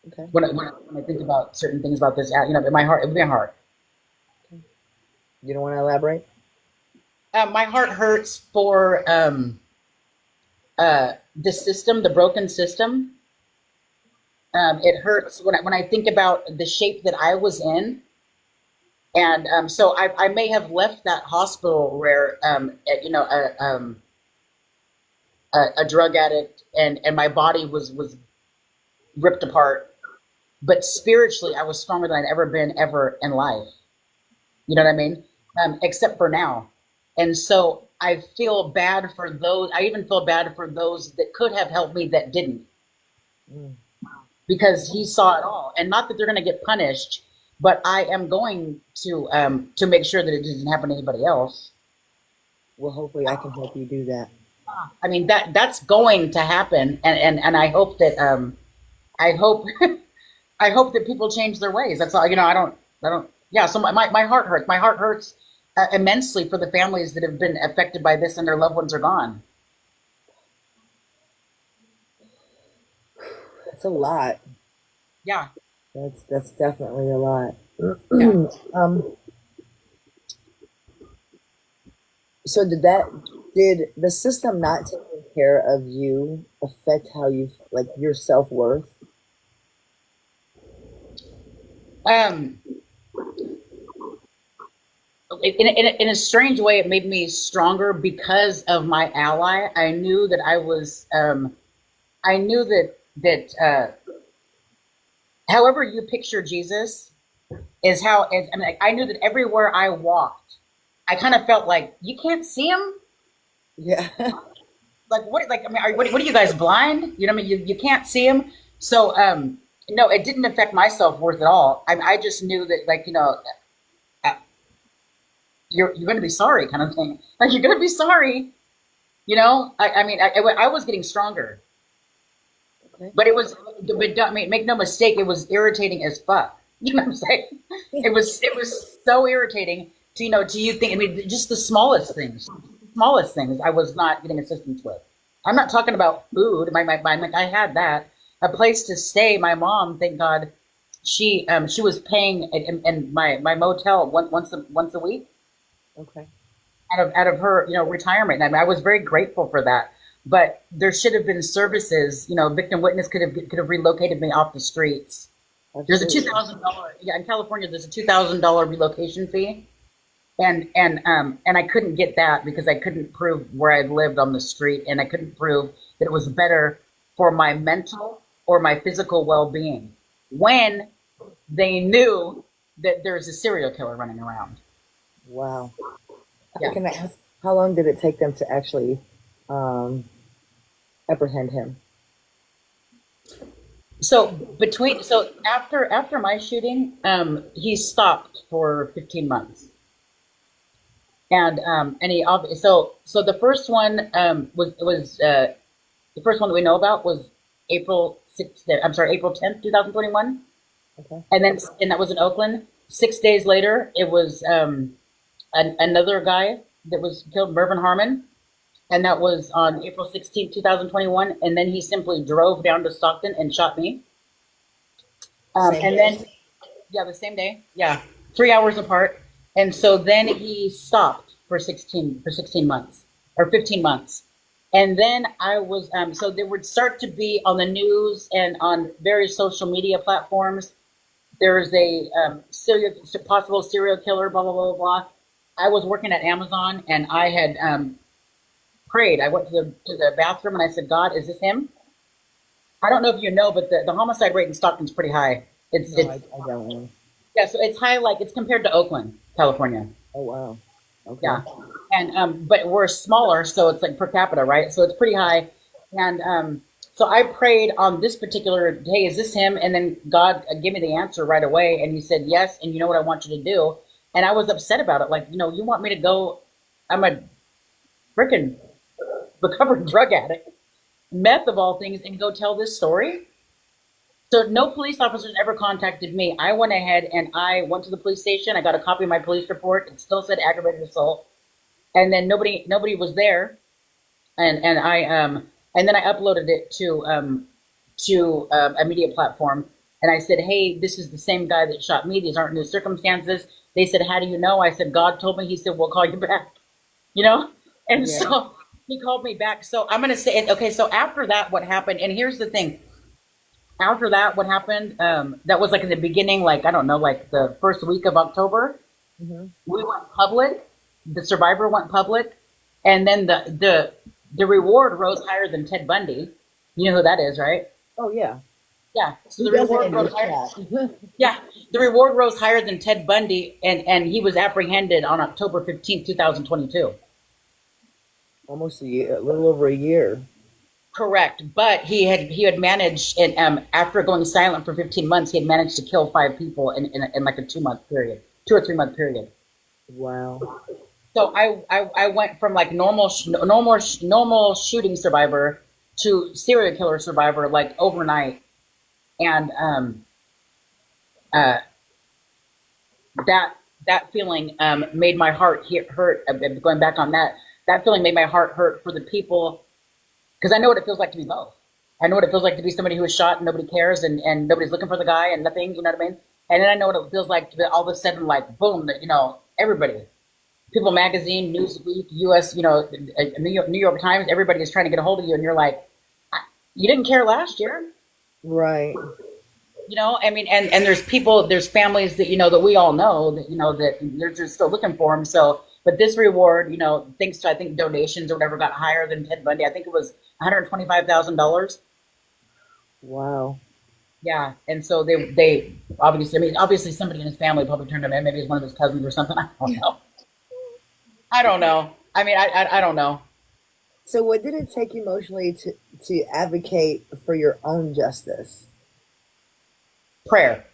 Okay. when I think about certain things about this. My heart. It would be my heart. You don't want to elaborate? My heart hurts for the system, the broken system. It hurts when I think about the shape that I was in. And so I may have left that hospital where, a drug addict, and my body was ripped apart. But spiritually, I was stronger than I'd ever been ever in life. You know what I mean? Except for now. And so I feel bad for those. I even feel bad for those that could have helped me that didn't, Mm. because he saw it all. And not that they're going to get punished, but I am going to make sure that it doesn't happen to anybody else. Well, hopefully I can help you do that. I mean that's going to happen, and I hope that I hope I hope that people change their ways. That's all. I don't. Yeah. So my heart hurts. My heart hurts immensely for the families that have been affected by this and their loved ones are gone. It's a lot. Yeah. That's definitely a lot. Yeah. um, so did the system not taking care of you affect how you like your self-worth? Um, in a strange way, it made me stronger because of my ally. I knew that I knew however you picture Jesus is how, I mean, I knew that everywhere I walked, I kind of felt like, you can't see him? Yeah. Like, what, like, I mean, what are you guys blind? You know what I mean? You can't see him. So, no, it didn't affect my self worth at all. I just knew that, like, uh, you're going to be sorry, kind of thing. Like, you're going to be sorry. I mean, I was getting stronger, Okay. but but I mean, make no mistake, it was irritating as fuck. You know what I'm saying? It was so irritating to you think, I mean, just the smallest things I was not getting assistance with. I'm not talking about food. Like, I had that, a place to stay. My mom, thank God, she was paying in my motel once a week Okay. out of her retirement. I mean, I was very grateful for that. But there should have been services. Victim witness could have relocated me off the streets. There's a Absolutely. $2,000, yeah, in California. There's a $2,000 relocation fee, and I couldn't get that because I couldn't prove where I lived on the street, and I couldn't prove that it was better for my mental or my physical well-being when they knew that there's a serial killer running around. Wow. Yeah. Can I ask how long did it take them to actually um, apprehend him? So after my shooting, he stopped for 15 months, and so the first one was the first one that we know about was April 6th. I'm sorry, April 10th, 2021, Okay. and that was in Oakland. 6 days later, it was another guy that was killed, Mervyn Harmon, and that was on April 16th, 2021. And then he simply drove down to Stockton and shot me. Same And day. then Yeah, the same day. Yeah, 3 hours apart. And so then he stopped for 16 months or 15 months. And then I was so there would start to be on the news and on various social media platforms. There's a possible serial killer, blah blah blah blah blah. I was working at Amazon and I had prayed. I went to the bathroom and I said, God, is this him? I don't know if you know, but the homicide rate in Stockton's pretty high. It's No, it's I don't know. Yeah, so it's high, like it's compared to Oakland, California. Oh wow. Okay. Yeah, and but we're smaller, so it's like per capita, right? So it's pretty high, and so I prayed on this particular, hey, is this him? And then God gave me the answer right away, and He said yes, and you know what I want you to do, and I was upset about it, like you want me to go? I'm a freaking recovered drug addict, meth of all things, and go tell this story. So no police officers ever contacted me. I went ahead and I went to the police station. I got a copy of my police report. It still said aggravated assault, and then nobody was there. And then I uploaded it to a media platform, and I said, hey, this is the same guy that shot me. These aren't new circumstances. They said, how do you know? I said, God told me. He said, we'll call you back. You know, and Yeah. so he called me back. So I'm gonna say it. Okay, so after that, what happened? And here's the thing: after that, what happened? That was like in the beginning, like I don't know, like the first week of October. Hmm. We went public. The survivor went public, and then the reward rose higher than Ted Bundy. You know who that is, right? Oh yeah. Yeah. So He the does it reward in rose this higher. chat. Yeah, the reward rose higher than Ted Bundy, and he was apprehended on October 15th, 2022. Almost a year, a little over a year. Correct, but he had managed, and after going silent for 15 months, he had managed to kill 5 people in like a 2 month period, 2 or 3 month period. Wow. So I went from like normal shooting survivor to serial killer survivor like overnight, and uh, that feeling made my heart hurt. Going back on that, that feeling made my heart hurt for the people because I know what it feels like to be both. I know what it feels like to be somebody who was shot and nobody cares and nobody's looking for the guy and nothing, you know what I mean? And then I know what it feels like to be all of a sudden like boom, that everybody, People Magazine, Newsweek, U.S., New York Times, everybody is trying to get a hold of you, and you're like, you didn't care last year, Right. I mean, and there's families that that we all know that that they're just still looking for them. So, but this reward, thanks to I think donations or whatever, got higher than Ted Bundy. I think it was $125,000. Wow. Yeah, and so they obviously, I mean, obviously somebody in his family probably turned him in. Maybe it's one of his cousins or something. I don't know. I don't know. I mean, I don't know. So, what did it take emotionally to advocate for your own justice? Prayer.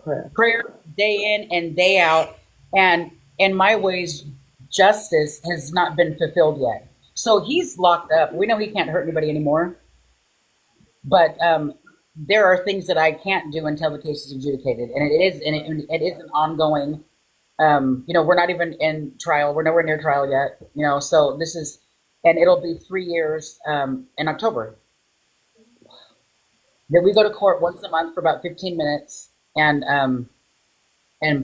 Prayer. Prayer day in and day out. And in my ways, justice has not been fulfilled yet. So he's locked up. We know he can't hurt anybody anymore. But there are things that I can't do until the case is adjudicated. And it is an ongoing, we're not even in trial. We're nowhere near trial yet. So this is, and it'll be 3 years in October. Then we go to court once a month for about 15 minutes and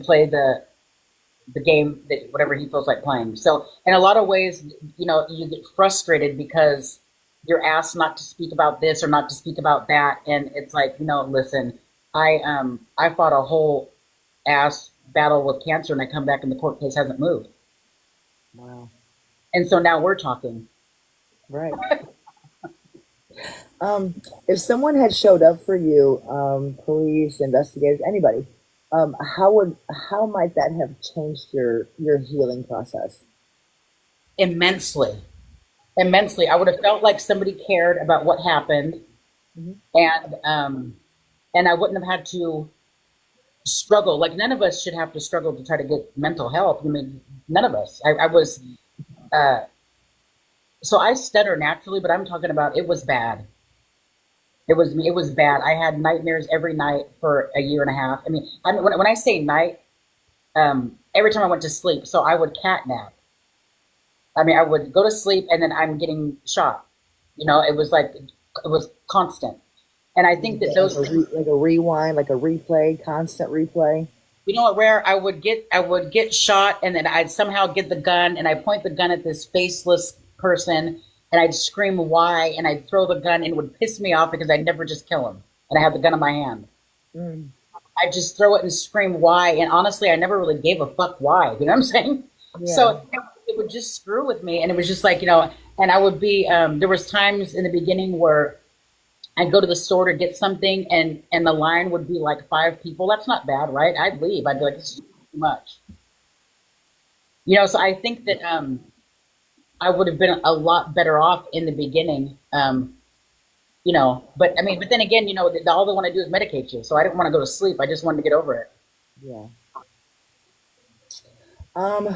play the game that whatever he feels like playing. So in a lot of ways, you get frustrated because you're asked not to speak about this or not to speak about that, and it's like, listen, I fought a whole ass battle with cancer, and I come back and the court case hasn't moved. Wow. And so now we're talking. Right. If someone had showed up for you, police, investigators, anybody, how might that have changed your healing process? Immensely. I would have felt like somebody cared about what happened, Hmm. and I wouldn't have had to struggle. Like none of us should have to struggle to try to get mental help. I mean, none of us. I was so I stutter naturally, but I'm talking about it was bad. It was bad. I had nightmares every night for a year and a half. I mean, when I say night, every time I went to sleep, so I would catnap. I mean, I would go to sleep and then I'm getting shot. It was like it was constant. And I think that those things, Like a rewind, like a replay, constant replay. what, Rare, I would get shot and then I'd somehow get the gun and I point the gun at this faceless person and I'd scream why and I'd throw the gun and it would piss me off because I'd never just kill him. And I had the gun in my hand. Mm, I'd just throw it and scream why. And honestly, I never really gave a fuck why. You know what I'm saying? yeah. So it would just screw with me. And it was just like, and I would be, there was times in the beginning where I'd go to the store to get something and the line would be like 5 people. That's not bad, right? I'd leave. I'd be like, this is too much. So I think that I would have been a lot better off in the beginning. But I mean, but then again, all they want to do is medicate you. So I didn't want to go to sleep. I just wanted to get over it. Yeah. Um,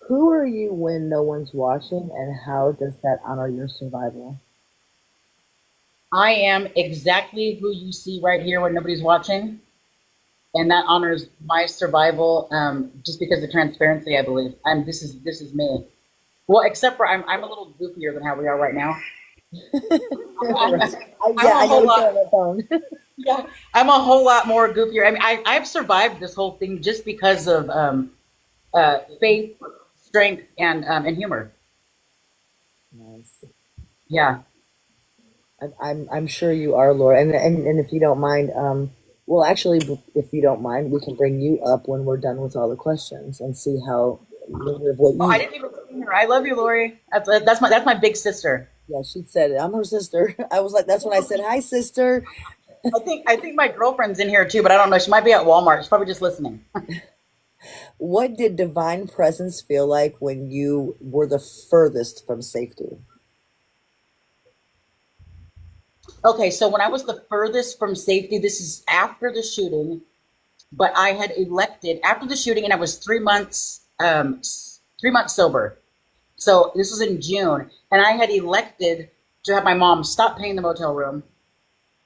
who are you when no one's watching, and how does that honor your survival? I am exactly who you see right here when nobody's watching. And that honors my survival, just because of transparency, I believe. This is me. Well, except for I'm a little goofier than how we are right now. I'm, Right. I'm Yeah, a I whole noticed it lot. on the phone. Yeah, I'm a whole lot more goofier. I mean, I've survived this whole thing just because of faith, strength, and humor. Nice. Yeah. I'm sure you are, Laura. And if you don't mind, well, actually, if you don't mind, we can bring you up when we're done with all the questions and see how what Oh, I you. didn't even see her. I love you, Lori. That's my big sister. Yeah, she said it. I'm her sister. I was like, that's when I said, "Hi, sister." I think my girlfriend's in here too, but I don't know. She might be at Walmart. She's probably just listening. What did divine presence feel like when you were the furthest from safety? Okay, so when I was the furthest from safety, this is after the shooting, but I had elected after the shooting, and I was 3 months 3 months sober. So this was in June, and I had elected to have my mom stop paying the motel room,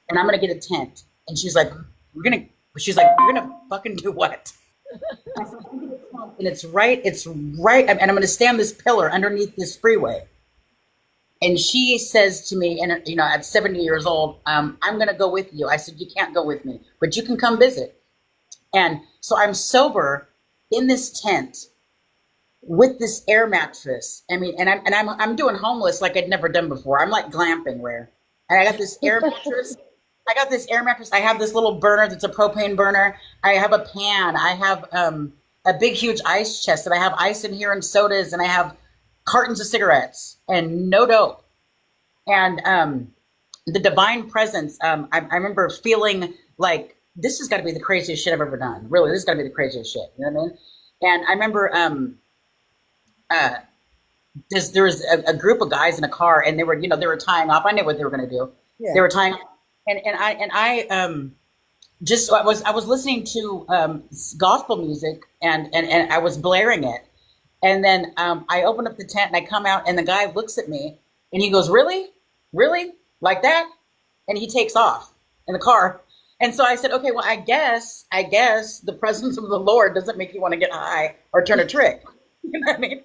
and I'm gonna get a tent. And she's like, "We're gonna." She's like, "You're gonna fucking do what?" I said, "I'm gonna get a tent, and it's right, and I'm gonna stand this pillar underneath this freeway." And she says to me, and at 70 years old, I'm going to go with you. I said, you can't go with me, but you can come visit. And so I'm sober in this tent with this air mattress. I mean, and I'm doing homeless like I'd never done before. I'm like glamping where, and I got this air mattress. I got this air mattress. I have this little burner that's a propane burner. I have a pan. I have a big, huge ice chest, and I have ice in here and sodas, and I have cartons of cigarettes and no dope. And the divine presence, I remember feeling like this has got to be the craziest shit I've ever done. Really, this has got to be the craziest shit. You know what I mean? And I remember there was a group of guys in a car, and they were tying off. I knew what they were going to do. Yeah. They were tying, and I I was listening to gospel music, and I was blaring it, and then I opened up the tent and I come out, and the guy looks at me and he goes, "Really, really, like that?" And he takes off in the car. And so I said, "Okay, well, I guess the presence of the Lord doesn't make you want to get high or turn a trick." You know what I mean?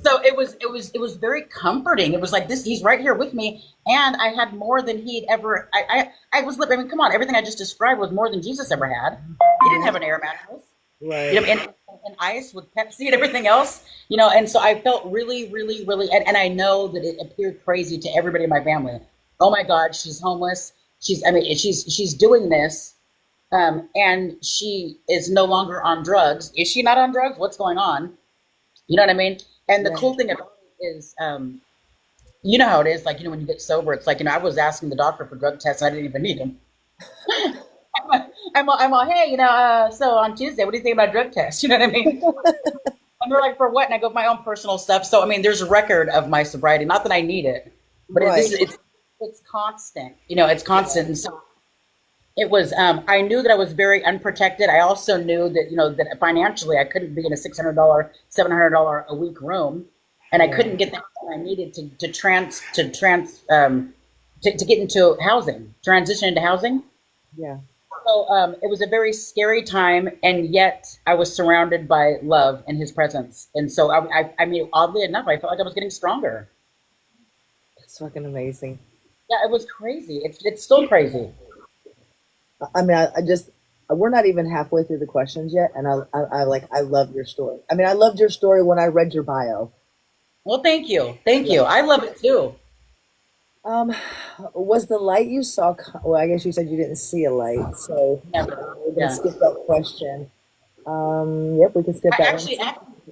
So it was very comforting. It was like this, he's right here with me, and I had more than he'd ever. I was living. I mean, come on, everything I just described was more than Jesus ever had. He didn't have an air mattress, Right. and ice with Pepsi and everything else, And so I felt really, really, really, and I know that it appeared crazy to everybody in my family. Oh my God, she's homeless. She's doing this, and she is no longer on drugs. Is she not on drugs? What's going on? You know what I mean? And the Yeah. cool thing about it is, you know how it is. Like, when you get sober, it's like, I was asking the doctor for drug tests, and I didn't even need them. I'm all, hey, so on Tuesday, what do you think about drug tests? You know what I mean? And they're like, for what? And I go, my own personal stuff. So, I mean, there's a record of my sobriety. Not that I need it, but Right. it's constant. It's constant. And so it was, I knew that I was very unprotected. I also knew that, that financially I couldn't be in a $600, $700 a week room. And I couldn't get the help I needed to get into housing, transition into housing. Yeah. So it was a very scary time, and yet I was surrounded by love and His presence. And so I mean, oddly enough, I felt like I was getting stronger. It's fucking amazing. Yeah, it was crazy. It's still crazy. I mean, I just, we're not even halfway through the questions yet, and I love your story. I mean, I loved your story when I read your bio. Well, thank you, I love it too. Was the light you saw? Well, I guess you said you didn't see a light, so Never. we're gonna Yeah. skip that question. Yep, we can skip that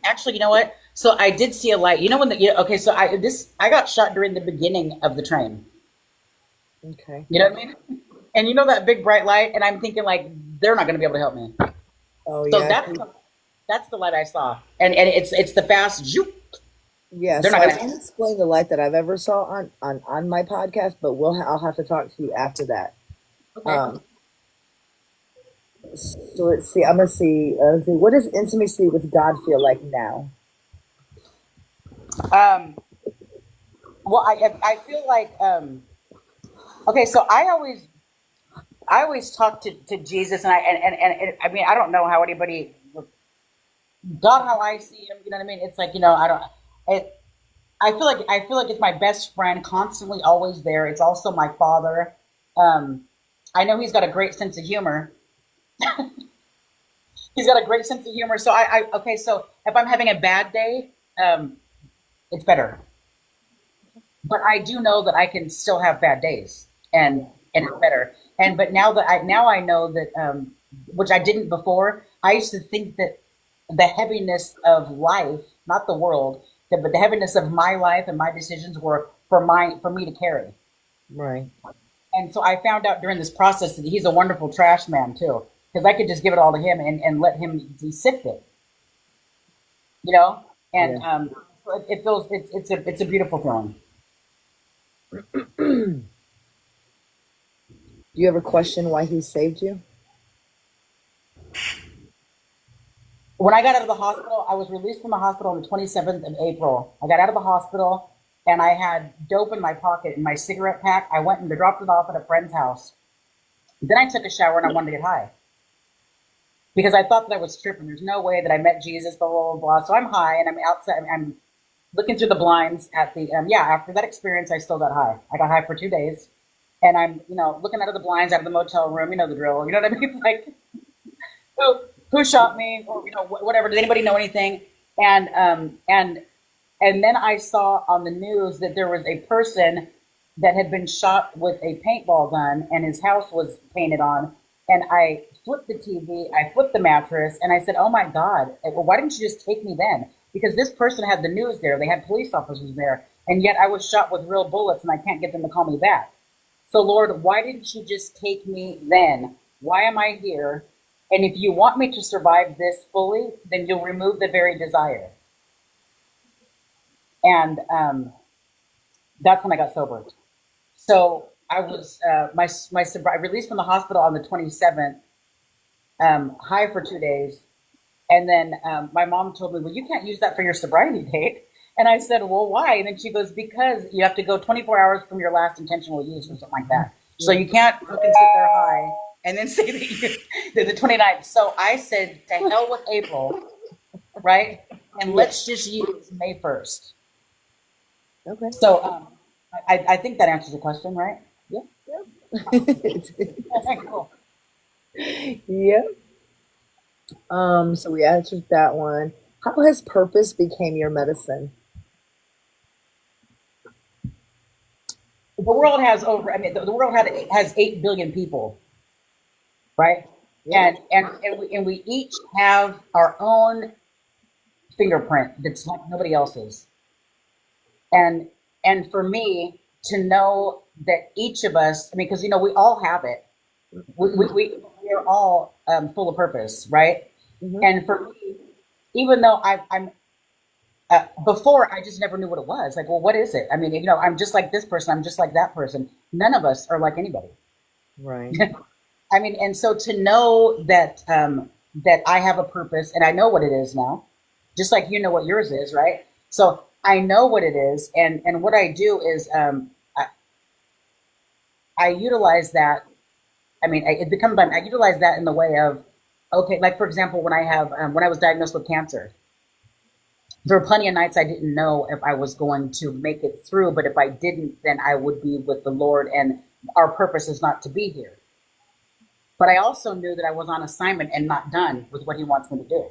Actually, you know what? So I did see a light. You know when okay, so I got shot during the beginning of the train. one. Okay. You know what I mean? And you know that big bright light, and I'm thinking like they're not going to be able to help me. Oh So yeah. that's the light I saw, and it's the fast. Zoop. Yeah. They're So not I going can't to. explain the light that I've ever saw on my podcast, but I'll have to talk to you after that. Okay. Um, so let's see. I'm gonna see. What does intimacy with God feel like now? Well, I feel like okay. So I always talk to Jesus, and I mean I don't know how anybody God how I see Him. You know what I mean? It's like I don't. It, I feel like it's my best friend, constantly always there. It's also my father. I know He's got a great sense of humor. He's got a great sense of humor. So okay. So if I'm having a bad day, it's better. But I do know that I can still have bad days, and it's better. And but now I know that which I didn't before. I used to think that the heaviness of life, not the world, but the heaviness of my life and my decisions were for me to carry. Right. And so I found out during this process that He's a wonderful trash man too, because I could just give it all to Him and let Him sift it, And Yeah. it feels it's a beautiful feeling. Do you ever question why He saved you? When I got out of the hospital, I was released from the hospital on the 27th of April. I got out of the hospital, and I had dope in my pocket in my cigarette pack. I went and dropped it off at a friend's house. Then I took a shower and I wanted to get high because I thought that I was tripping. There's no way that I met Jesus, blah, blah, blah, blah. So I'm high and I'm outside. looking through the blinds at the yeah. After that experience, I still got high. I got high for 2 days, and I'm looking out of the blinds out of the motel room. You know the drill. You know what I mean? Like who shot me, or whatever. Did anybody know anything? And and then I saw on the news that there was a person that had been shot with a paintball gun, and his house was painted on. And I flipped the TV, I flipped the mattress, and I said, "Oh my God! Well, why didn't you just take me then?" Because this person had the news there, they had police officers there, and yet I was shot with real bullets, and I can't get them to call me back. So, Lord, why didn't you just take me then? Why am I here? And if you want me to survive this fully, then you'll remove the very desire. And that's when I got sober. So I was I released from the hospital on the 27th, high for 2 days, and then my mom told me, "Well, you can't use that for your sobriety date." And I said, "Well, why?" And then she goes, "Because you have to go 24 hours from your last intentional use or something like that. So you can't fucking sit there high and then say that you're the 29th." So I said, "To hell with April, right? And let's just use May 1st." Okay. So I think that answers the question, right? Yeah. Yeah. Okay, cool. Yeah. So we answered that one. How has purpose became your medicine? The world has over. I mean, the world has 8 billion people, right? Yeah. And we each have our own fingerprint that's like nobody else's. And and for me to know that each of us, I mean, because we all have it. We are all full of purpose, right? Hmm. And for me, even though I'm before, I just never knew what it was. Like, well, what is it? I mean, I'm just like this person. I'm just like that person. None of us are like anybody. Right. I mean, and so to know that that I have a purpose and I know what it is now, just like you know what yours is, right? So I know what it is, and what I do is I utilize that. I mean, I utilize that in the way of, okay, like for example, when I was diagnosed with cancer, there were plenty of nights I didn't know if I was going to make it through, but if I didn't, then I would be with the Lord, and our purpose is not to be here. But I also knew that I was on assignment and not done with what He wants me to do.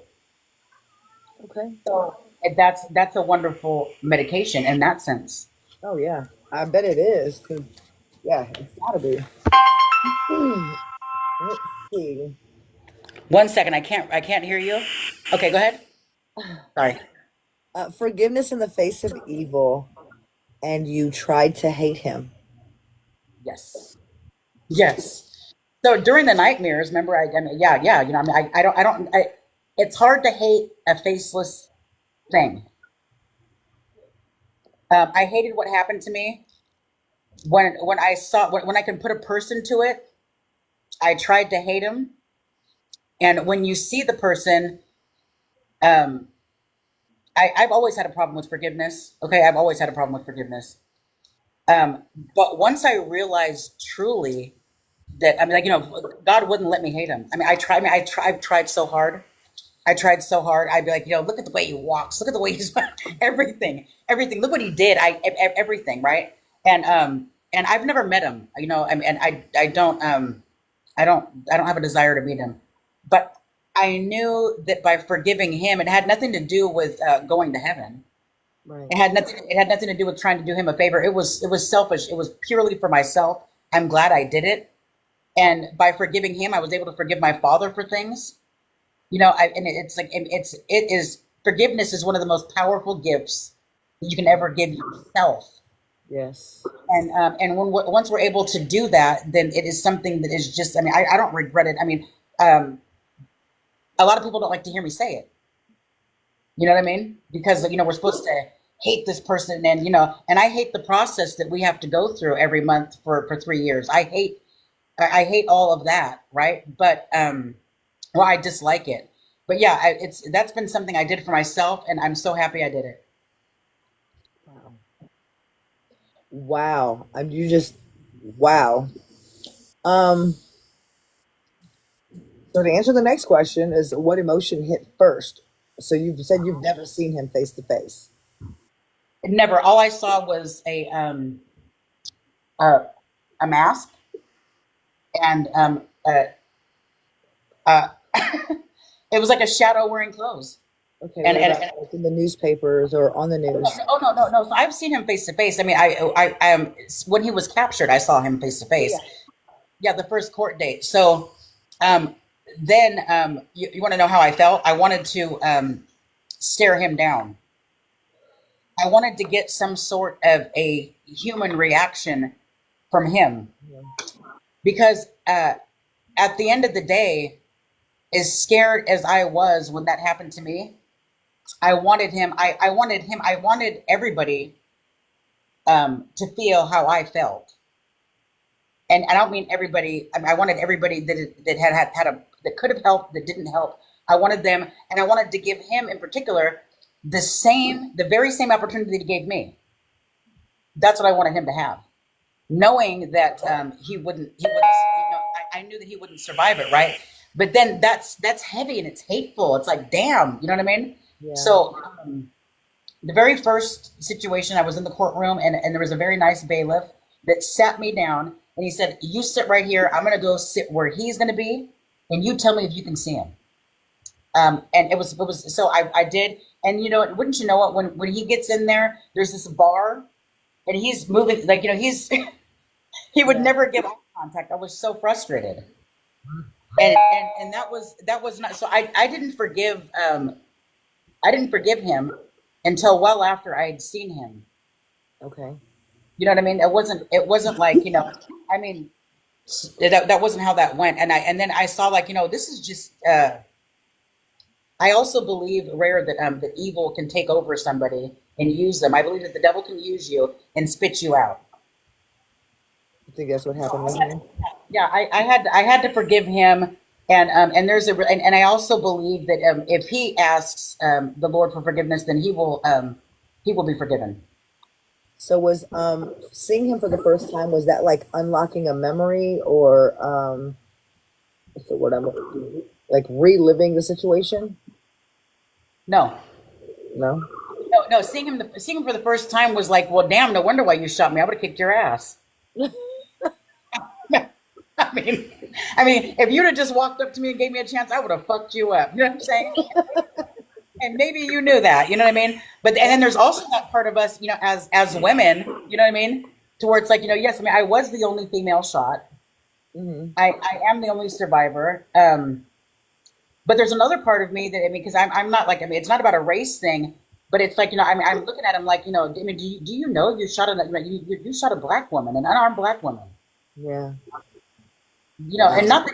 Okay. So that's a wonderful medication in that sense. Oh yeah. I bet it is. 'Cause, yeah, it's gotta be. Let's see. 1 second, I can't hear you. Okay, go ahead. Sorry. Forgiveness in the face of evil, and you tried to hate him. Yes. Yes. So during the nightmares, remember, I mean, yeah, yeah, I mean, it's hard to hate a faceless thing. I hated what happened to me when I saw when I can put a person to it. I tried to hate him, and when you see the person, um, I've always had a problem with forgiveness. Okay, I've always had a problem with forgiveness. Um, but once I realized truly that, I mean, like, God wouldn't let me hate him. I mean, I've tried so hard. I tried so hard. I'd be like, look at the way he walks. Look at the way he's everything, everything. Look what he did. Everything, right? And I've never met him. I mean, and I don't have a desire to meet him. But I knew that by forgiving him, it had nothing to do with going to heaven. Right. It had nothing to do with trying to do him a favor. It was selfish. It was purely for myself. I'm glad I did it. And by forgiving him, I was able to forgive my father for things. And it's like it is forgiveness is one of the most powerful gifts that you can ever give yourself. Yes. And once we're able to do that, then it is something that is just. I mean, I don't regret it. I mean, um, a lot of people don't like to hear me say it. You know what I mean? Because we're supposed to hate this person, and and I hate the process that we have to go through every month for 3 years. I hate all of that, right? But well, I dislike it. But yeah, that's been something I did for myself, and I'm so happy I did it. Wow. Wow. You just wow. Um. So to answer the next question is what emotion hit first? So you've said you've never seen him face to face. Never. All I saw was a, a mask and uh, it was like a shadow wearing clothes. Okay, And what and, about and like in the newspapers or on the news? oh no, no, no. So I've seen him face to face. I mean, I am when he was captured, I saw him face to Yeah, face. Yeah, the first court date. So um, then you want to know how I felt? I wanted to stare him down. I wanted to get some sort of a human reaction from him yeah, because at the end of the day, as scared as I was when that happened to me, I wanted him. I wanted him. I wanted everybody to feel how I felt, and I don't mean everybody. I wanted everybody that had a that could have helped that didn't help. I wanted them, and I wanted to give him in particular the very same opportunity that he gave me. That's what I wanted him to have, knowing that he wouldn't. I knew that he wouldn't survive it, right? But then that's heavy and it's hateful. It's like, damn, you know what I mean? yeah. So the very first situation, I was in the courtroom, and there was a very nice bailiff that sat me down, and he said, "You sit right here. I'm going to go sit where he's going to be, and you tell me if you can see him." And it was so I did, and wouldn't you know it, when he gets in there, there's this bar, and he's moving like he's he would Yeah. never give eye contact. I was so frustrated, and that was not so. I didn't forgive him until well after I had seen him. Okay. You know what I mean? It wasn't like, I mean, that wasn't how that went. And then I saw, like, this is just I also believe, Rare, that evil can take over somebody and use them. I believe that the devil can use you and spit you out. I think that's what So happened with him. yeah, I had to forgive him, and and I also believe that if he asks the Lord for forgiveness, then he will be forgiven. So was seeing him for the first time, was that like unlocking a memory or what's the word I'm looking for? Like reliving the situation? No, No? no. Seeing him for the first time was like, well, damn, no wonder why you shot me. I would have kicked your ass. I mean, if you'd have just walked up to me and gave me a chance, I would have fucked you up. You know what I'm saying? And maybe you knew that. You know what I mean? But and then there's also that part of us, as women. You know what I mean? To where it's like, yes, I mean, I was the only female shot. Hmm. I am the only survivor. But there's another part of me that, I mean, because I'm not like, I mean, it's not about a race thing, but it's like, I mean, I'm looking at him like, I mean, do you know you shot you shot a black woman, an unarmed black woman, Yeah. and Wow.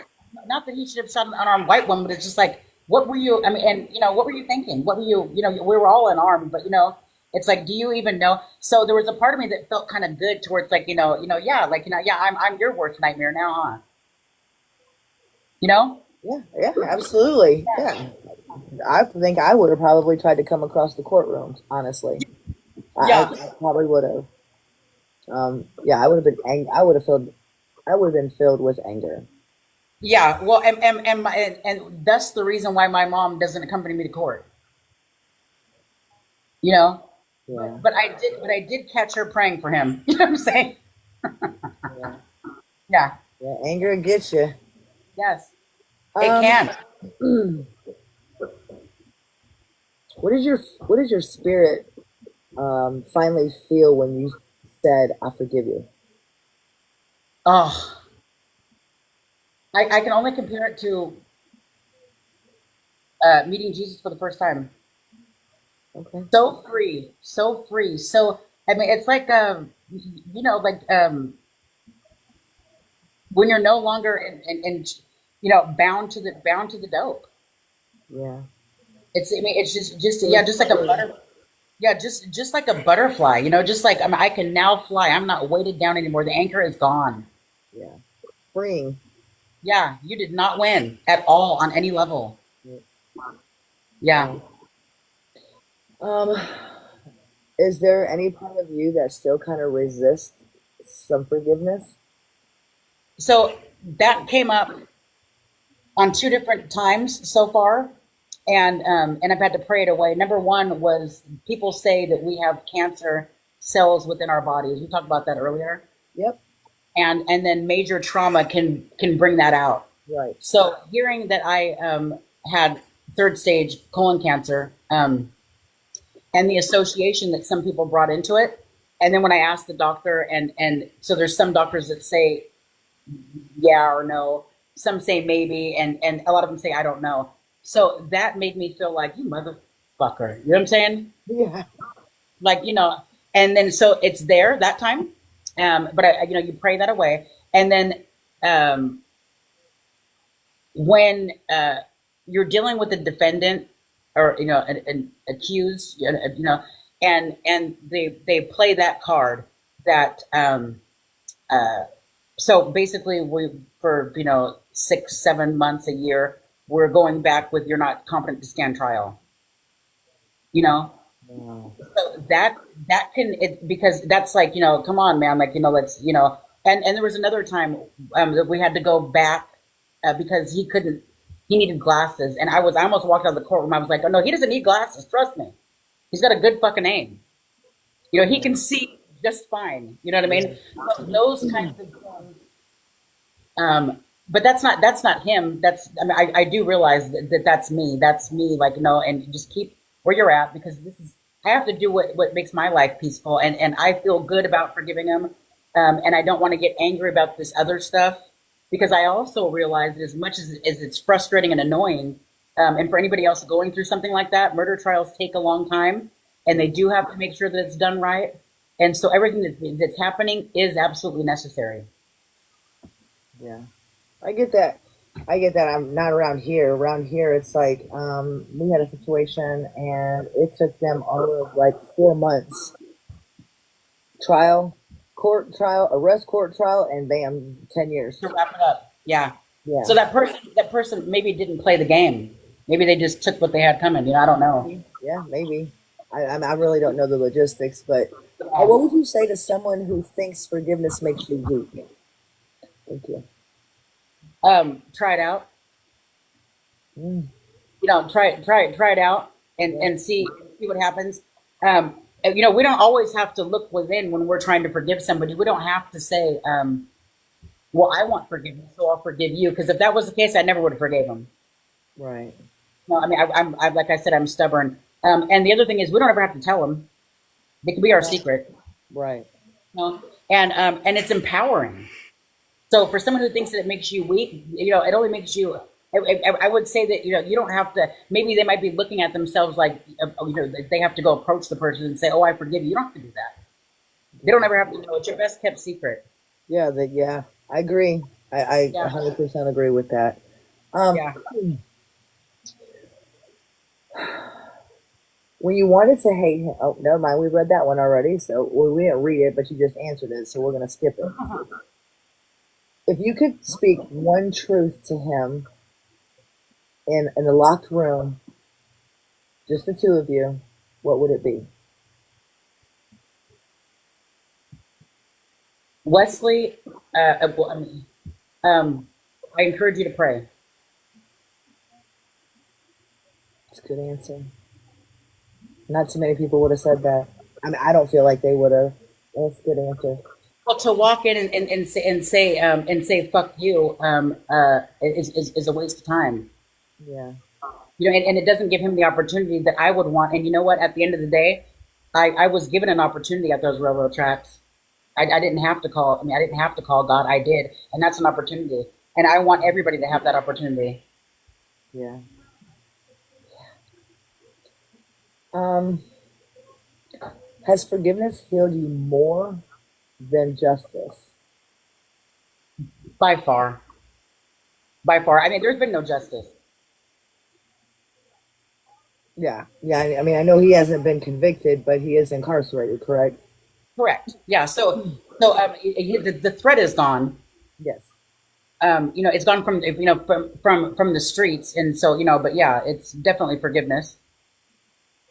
not that he should have shot an unarmed white woman, but it's just like, what were you? I mean, and what were you thinking? What were you? We were all unarmed, but it's like, do you even know? So there was a part of me that felt kind of good towards like, yeah, like, yeah, I'm your worst nightmare now, huh? You know? Yeah, yeah, absolutely. Yeah. I think I would have probably tried to come across the courtroom, honestly. Yeah. I probably would have. Yeah, I would have been I would have filled I would have been filled with anger. Yeah, well, and that's the reason why my mom doesn't accompany me to court. You know, Yeah. but I did catch her praying for him. You know what I'm saying? Yeah. Yeah. Yeah, anger gets you. Yes, it Um, can. what did your spirit finally feel when you said, "I forgive you"? Oh, I can only compare it to meeting Jesus for the first time. Okay. So free, so free. So I mean, it's like like when you're no longer bound to the dope. Yeah. I mean, it's just It yeah, was just like a freeing. butter. Yeah, just like a butterfly, just like I can now fly. I'm not weighted down anymore. The anchor is gone. Yeah. Freeing. Yeah, you did not win at all on any level. Yeah. Yeah. Wow. Um, is there any part of you that still kind of resists some forgiveness? So that came up on two different times so far. and I've had to pray it away. Number one was people say that we have cancer cells within our bodies. We talked about that earlier, Yep. and then major trauma can bring that out. Right. So hearing that I had third stage colon cancer, and the association that some people brought into it, and then when I asked the doctor, and so there's some doctors that say yeah or no, some say maybe, and a lot of them say I don't know. So that made me feel like, you motherfucker, you know what I'm saying? Yeah. Like, and then so it's there that time, but you pray that away, and then um, when you're dealing with a defendant or an accused, and they play that card that so basically we for 6 7 months a year we're going back with you're not competent to stand trial, you know. Wow. So that can it because that's like, come on, man, like, let's, and there was another time that we had to go back because he needed glasses, and I almost walked out of the courtroom. I was like, oh no, he doesn't need glasses, trust me, he's got a good fucking aim, he can see just fine, you know what I mean. So those kinds of things, but that's not him. I mean, I do realize that that's me, like, and just keep where you're at, because I have to do what makes my life peaceful, and I feel good about forgiving him, and I don't want to get angry about this other stuff, because I also realize that as much as it's frustrating and annoying, and for anybody else going through something like that, murder trials take a long time, and they do have to make sure that it's done right, and so everything that's happening is absolutely necessary. Yeah. I get that. I'm not around here. Around here, it's like we had a situation, and it took them all of like 4 months. Trial, court trial, arrest, court trial, and bam, 10 years. To wrap it up, yeah. Yeah. So that person maybe didn't play the game. Maybe they just took what they had coming. I don't know. Yeah, maybe. I really don't know the logistics, but Yeah. what would you say to someone who thinks forgiveness makes you weak? Thank you. Try it out. Mm, Try it out, yeah. and see what happens. We don't always have to look within when we're trying to forgive somebody. We don't have to say, "Well, I want forgiveness, so I'll forgive you." Because if that was the case, I never would have forgave him. Right. No, I mean, I'm like I said, I'm stubborn. And the other thing is, we don't ever have to tell them. They can be our secret. Right. And it's empowering. So for someone who thinks that it makes you weak, it only makes you. I would say that you don't have to. Maybe they might be looking at themselves like they have to go approach the person and say, "Oh, I forgive you." You don't have to do that. They don't ever have to know. It's your best kept secret. Yeah. Yeah. I agree. I Yeah, 100% agree with that. Um, yeah. when you wanted to hate him, oh, never mind. We read that one already. So we didn't read it, but you just answered it. So we're going to skip it. If you could speak one truth to him in a locked room, just the two of you, what would it be? Wesley, well, I encourage you to pray. It's a good answer. Not too many people would have said that. I mean, I don't feel like they would have. That's a good answer. Well, to walk in and say "fuck you" is a waste of time. Yeah. And it doesn't give him the opportunity that I would want. And you know what? At the end of the day, I was given an opportunity at those railroad tracks. I didn't have to call. I mean, I didn't have to call God. I did, and that's an opportunity. And I want everybody to have that opportunity. Yeah. Um, has forgiveness healed you more than justice? By far, by far. I mean, there's been no justice. Yeah. Yeah. I mean, I know he hasn't been convicted, but he is incarcerated, correct? Correct. Yeah. So the threat is gone. Yes. It's gone from from the streets, and so but yeah, it's definitely forgiveness.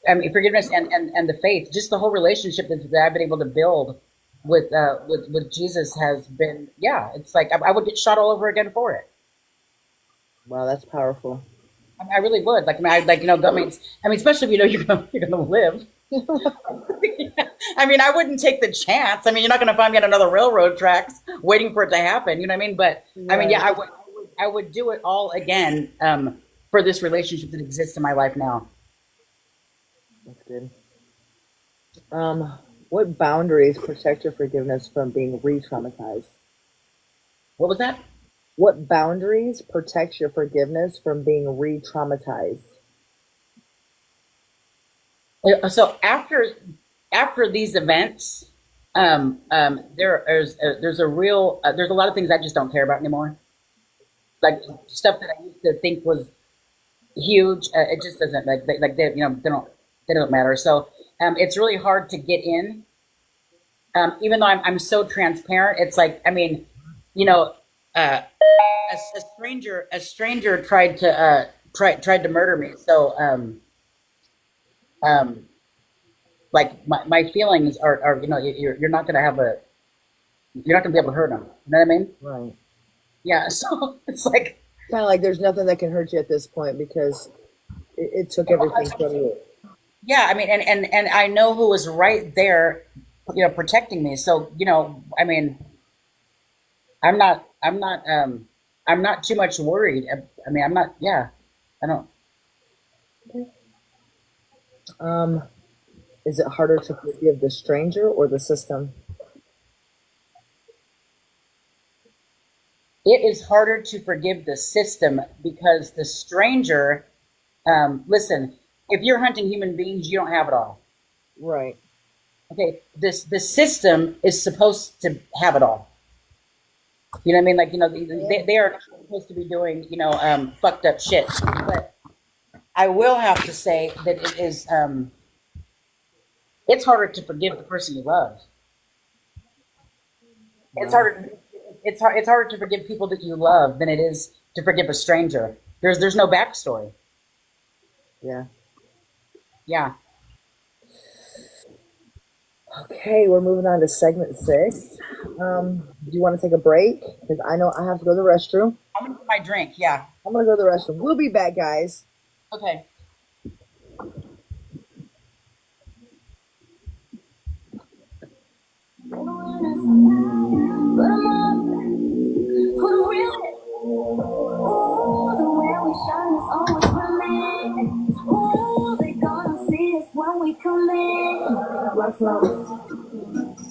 I mean, forgiveness and the faith, just the whole relationship that I've been able to build with Jesus has been, yeah, it's like I would get shot all over again for it. Wow, that's powerful. I really would. Like, I mean, I like, I mean, especially if you know you're gonna live. I mean, I wouldn't take the chance. I mean, you're not gonna find me on another railroad tracks waiting for it to happen. You know what I mean? But I mean, yeah, Right. I would do it all again for this relationship that exists in my life now. That's good. What boundaries protect your forgiveness from being re-traumatized? What was that? What boundaries protect your forgiveness from being re-traumatized? So after these events, there's a real there's a lot of things I just don't care about anymore. Like stuff that I used to think was huge, it just doesn't like they they don't matter. So it's really hard to get in. Even though I'm so transparent, it's like I mean, you know, a stranger tried to murder me. So um, like my feelings are you're not gonna have a you're not gonna be able to hurt them. You know what I mean? Right. Yeah. So it's like Kind of like there's nothing that can hurt you at this point because it took everything from you. yeah. I mean, and I know who was right there, protecting me. So I mean, I'm not too much worried. I mean, I'm not. Yeah, I don't. Um, is it harder to forgive the stranger or the system? It is harder to forgive the system because the stranger. Listen, if you're hunting human beings, you don't have it all. Right. Okay, the system is supposed to have it all. You know what I mean? Like Yeah. they are not supposed to be doing fucked up shit. But I will have to say that it is it's harder to forgive the person you love. It's Wow. harder. It's harder to forgive people that you love than it is to forgive a stranger. There's no backstory. Yeah. Yeah. Okay, we're moving on to segment 6. Do you want to take a break? Because I know I have to go to the restroom. I'm gonna get my drink. Yeah. I'm gonna go to the restroom. We'll be back, guys. Okay. But I'm up for the real. Ooh, the way we shine is always burning. Ooh, they gonna see us when we come in. What's up?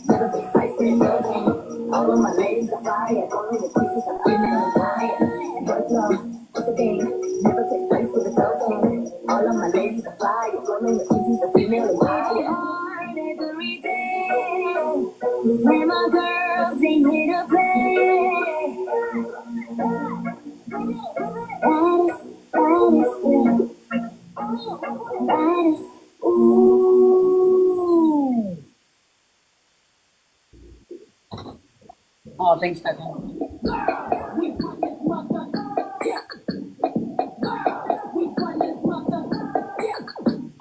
Never be feisty, building. All of my ladies are fire. Only the pieces are female fire. What's up? What's the game? Never take place with a token. All of my ladies are fire. Only the pieces are female fire. Hard every day. When my girls ain't here to play. Baddest, baddest, yeah. Baddest, ooh. Oh, thanks, cousin. We run this mother. We run this mother.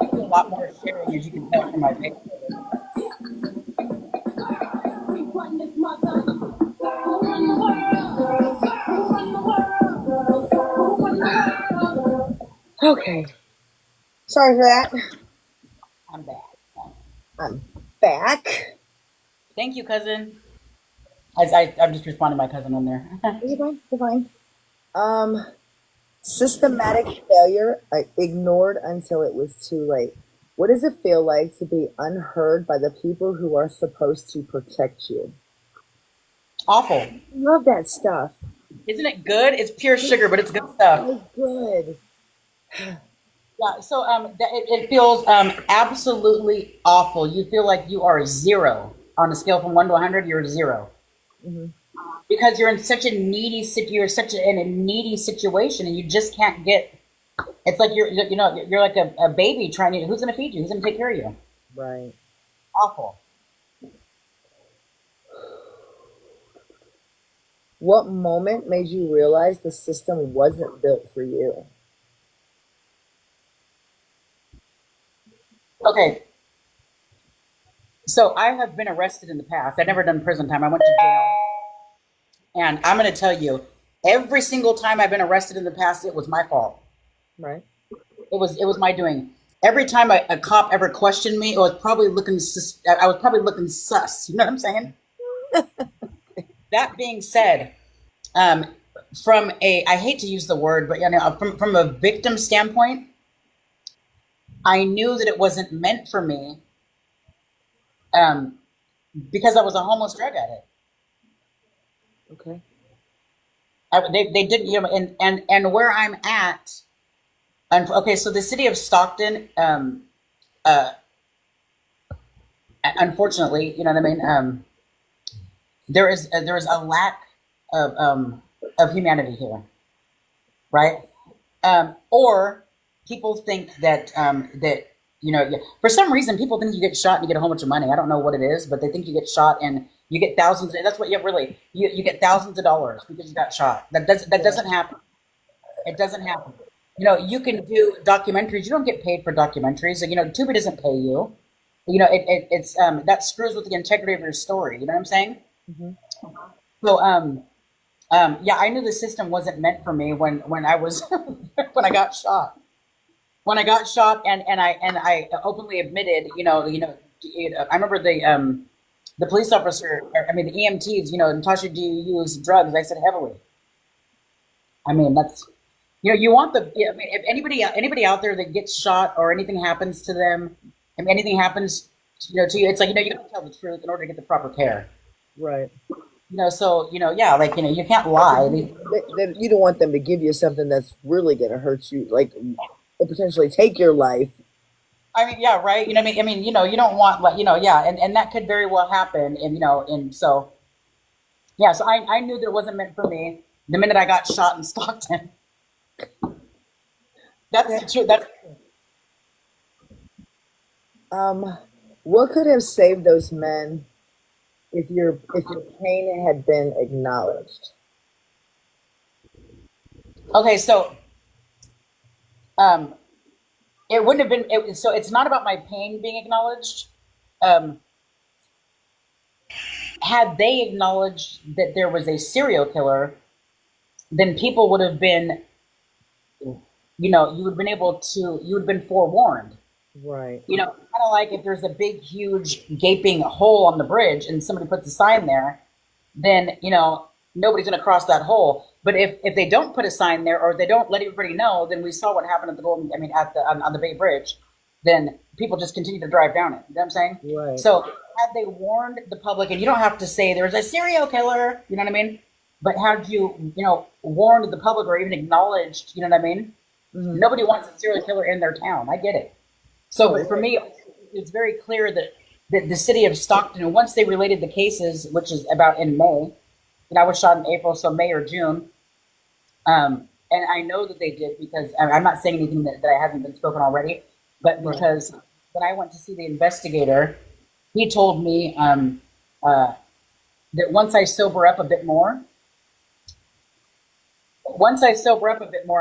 I do a lot more sharing, as you can tell from my picture. We run this mother. Who run the world, girls? Who run the world, girls? Who run the world, girls? Okay. Sorry for that. I'm back. I'm back. Thank you, cousin. I'm just responding to my cousin on there. You're fine. You're fine. Um, Systematic failure, ignored until it was too late. What does it feel like to be unheard by the people who are supposed to protect you? Awful. Love that stuff. Isn't it good? It's pure sugar, but it's good stuff. So good. Yeah. So it feels absolutely awful. You feel like you are zero on a scale from 1 to 100. You're zero Hmm. because you're in such a you're in a needy situation, and you just can't get. It's like you're like a baby trying to. Who's going to feed you? Who's going to take care of you? Right. Awful. What moment made you realize the system wasn't built for you? Okay. So I have been arrested in the past. I've never done prison time. I went to jail. And I'm going to tell you, every single time I've been arrested in the past, it was my fault. Right. It was my doing. Every time a cop ever questioned me, it was probably looking I was probably looking sus. You know what I'm saying? That being said, um, from a I hate to use the word, but you know, from a victim standpoint, I knew that it wasn't meant for me, um, because I was a homeless drug addict. Okay. They didn't, you know, and where I'm at. And okay, so the city of Stockton, uh, unfortunately, you know what I mean. There is a lack of humanity here, right? Or people think that that you know, for some reason, people think you get shot and you get a whole bunch of money. I don't know what it is, but they think you get shot and you get thousands. That's what you really you get thousands of dollars because you got shot. That Yeah. doesn't happen. It doesn't happen. You know, you can do documentaries. You don't get paid for documentaries. So, you know, Tubi doesn't pay you. You know, it's that screws with the integrity of your story. You know what I'm saying? Hmm. So, yeah, I knew the system wasn't meant for me when I was when I got shot. When I got shot, and I openly admitted, I remember the police officer, I mean the EMTs, you know, Natasha, do you use drugs? I said heavily. I mean, that's you want the. Yeah, I mean, if anybody out there that gets shot or anything happens to them, if anything happens, to you, it's like you got to tell the truth in order to get the proper care. Right. So yeah, like you can't Right, 'cause lie. you don't want them to give you something that's really going to hurt you, like, or potentially take your life. I mean, yeah, right. You know, what I mean, you don't want like yeah, and that could very well happen, and and so yeah, so I knew that it wasn't meant for me the minute I got shot in Stockton. That's Okay. the truth. That's Um, what could have saved those men if your pain had been acknowledged? okay. So um, it wouldn't have been. So it's not about my pain being acknowledged. Um, had they acknowledged that there was a serial killer, then people would have been, you would have been able to, you would have been forewarned. Right. Kind of like if there's a big, huge, gaping hole on the bridge and somebody puts a sign there, then nobody's going to cross that hole. But if they don't put a sign there or they don't let everybody know, then we saw what happened at the Golden. I mean, at the on the Bay Bridge, then people just continue to drive down it. You know what I'm saying? Right. So had they warned the public, and you don't have to say there's a serial killer, you know what I mean? But had you warned the public or even acknowledged, you know what I mean? Hmm. Nobody wants a serial killer in their town. I get it. So, Oh, but for right. me, it's very clear that the city of Stockton, once they related the cases, which is about in May, and I was shot in April, so May or June, and I know that they did because I'm not saying anything that I haven't been spoken already, but Right. because when I went to see the investigator, he told me uh, that once I sober up a bit more,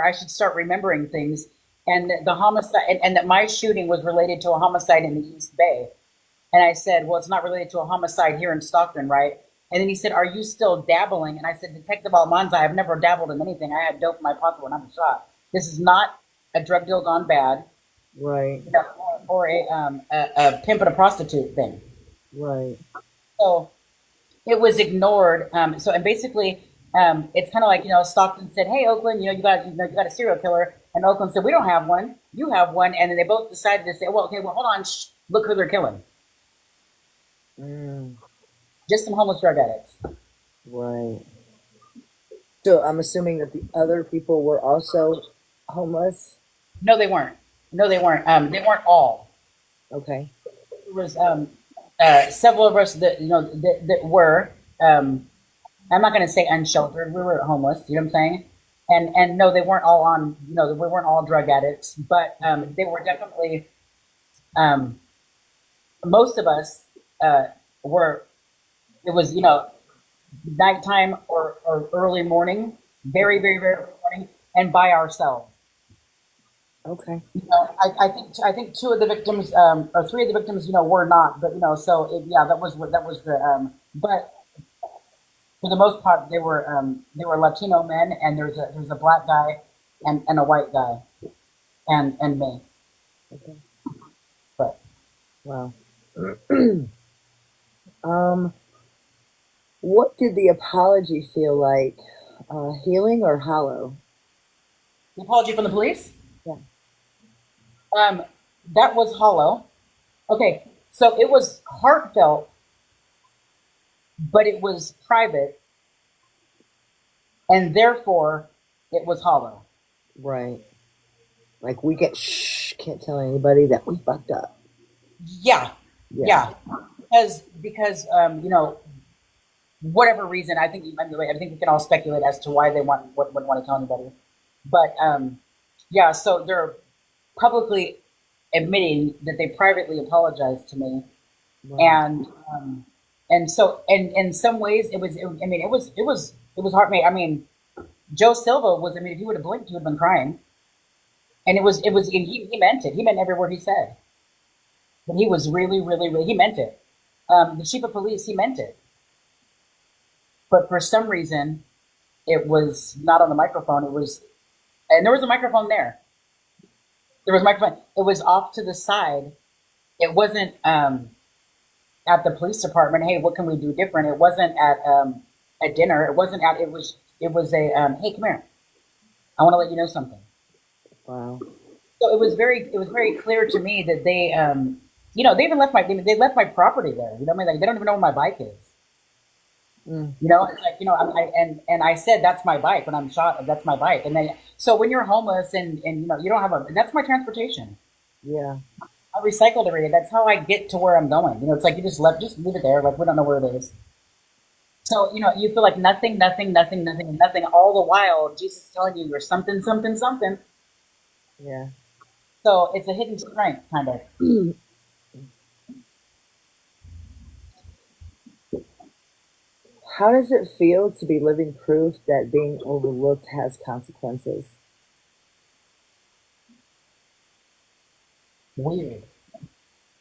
I should start remembering things, and the homicide, and that my shooting was related to a homicide in the East Bay. And I said, well, it's not related to a homicide here in Stockton, right? And then he said, are you still dabbling? And I said, Detective Almanza, I've never dabbled in anything. I had dope in my pocket when I was shot. This is not a drug deal gone bad, Right. or a pimp and a prostitute thing. Right. So it was ignored. And basically, it's kind of like Stockton said, "Hey, Oakland, you got a serial killer," and Oakland said, "We don't have one. You have one." And then they both decided to say, "Well, okay, well, hold on, look who they're killing. Mm, Just some homeless drug addicts." right. So I'm assuming that the other people were also homeless. No, they weren't. No, they weren't. They weren't all. Okay. There was several of us that were. I'm not going to say unsheltered. We were homeless. You know what I'm saying? And no, they weren't all on. We weren't all drug addicts, but they were definitely. Um, Most of us were. It was nighttime or early morning, very Okay. very very early morning, and by ourselves. Okay. I think two of the victims, or three of the victims, were not, but so yeah, that was the, but for the most part, they were Latino men, and there's a black guy and a white guy. and me. Okay. But Wow. um, what did the apology feel like? Healing or hollow? the apology from the police, Yeah. um, that was hollow. Okay, so it was heartfelt, but it was private, and therefore it was hollow. Right. Like we get can't tell anybody that we fucked up. Yeah, Yeah. yeah, because whatever reason, I think we can all speculate as to why they wouldn't want to tell anybody. But yeah, so they're publicly admitting that they privately apologized to me, Wow. and so and in some ways I mean it was heart. I mean Joe Silva was, I mean, if he would have blinked he would have been crying, and and he meant it. He meant every word he said. But he was really, he meant it. The chief of police, he meant it. But for some reason, it was not on the microphone. It was, and there was a microphone there. There was a microphone. It was off to the side. It wasn't at the police department. Hey, what can we do different? It wasn't at dinner. It wasn't at. It was a hey, come here. I want to let you know something. Wow. So it was very clear to me that they they even they left my property there. You know what I mean? Like they don't even know where my bike is. Mm. You know, it's like, and I said that's my bike when I'm shot. That's my bike. And then so when you're homeless and you don't have that's my transportation. Yeah. I recycled every day. That's how I get to where I'm going. You know, it's like you just leave it there. Like we don't know where it is. So you feel like nothing. All the while, Jesus is telling you you're something, something, something. Yeah. So it's a hidden strength, kind of. How does it feel to be living proof that being overlooked has consequences? Weird.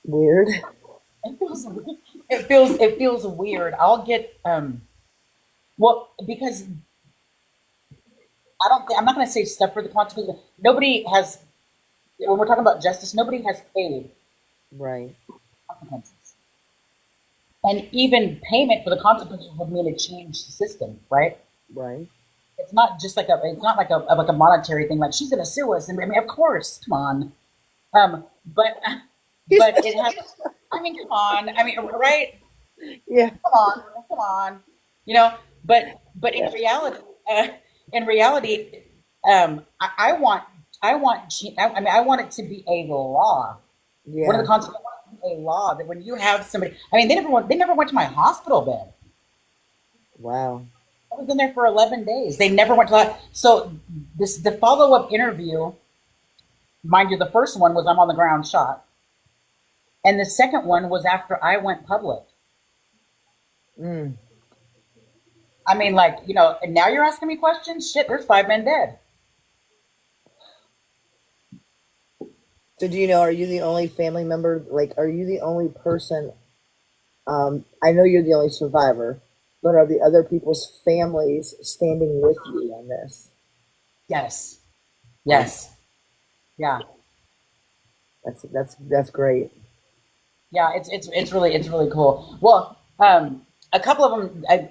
Weird. It feels it feels weird. I'll get well because I'm not going to say suffer the consequences. Nobody has, when we're talking about justice, nobody has paid Right. consequences. And even payment for the consequences would mean a changed system, right? Right. It's not just like it's not like a monetary thing. Like she's going to sue us, and I mean, of course, come on. But it has. I mean, come on. I mean, right? Yeah. Come on. You know. But Yeah. uh, in reality, I want I mean, I want it to be a law. One of Yeah. the consequences of a law that when you have somebody, I mean, they never went to my hospital bed. Wow. I was in there for 11 days. They never went to that. So the follow up interview, mind you, the first one was I'm on the ground shot, and the second one was after I went public. Mm. I mean, like and now you're asking me questions. Shit, there's 5 men dead. So do you know, are you the only family member, like, are you the only person, I know you're the only survivor, but are the other people's families standing with you on this? Yes, Wow. yes, yeah, That's great. yeah. It's really cool. Well, a couple of them,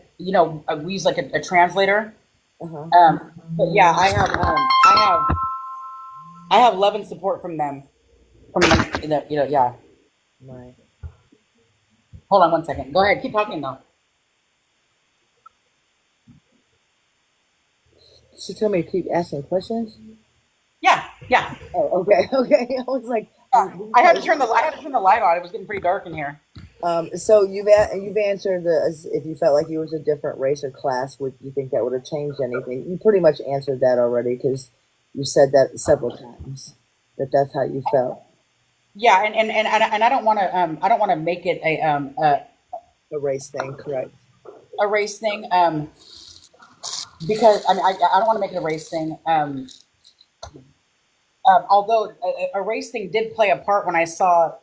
we use like a translator. Uh-huh. But yeah, I have love and support from them. From them, yeah. Right. Hold on one second. Go ahead. Keep talking though. She told me to keep asking questions. Yeah, yeah, Oh, okay. Okay. I was like, yeah. I had to turn the light on. It was getting pretty dark in here. so you've answered if you felt like you was a different race or class, would you think that would have changed anything? You pretty much answered that already because you said that several times that that's how you felt. Yeah, and I don't want to make it A race thing, correct? a race thing. Because I mean I don't want to make it a race thing. Although a race thing did play a part when I saw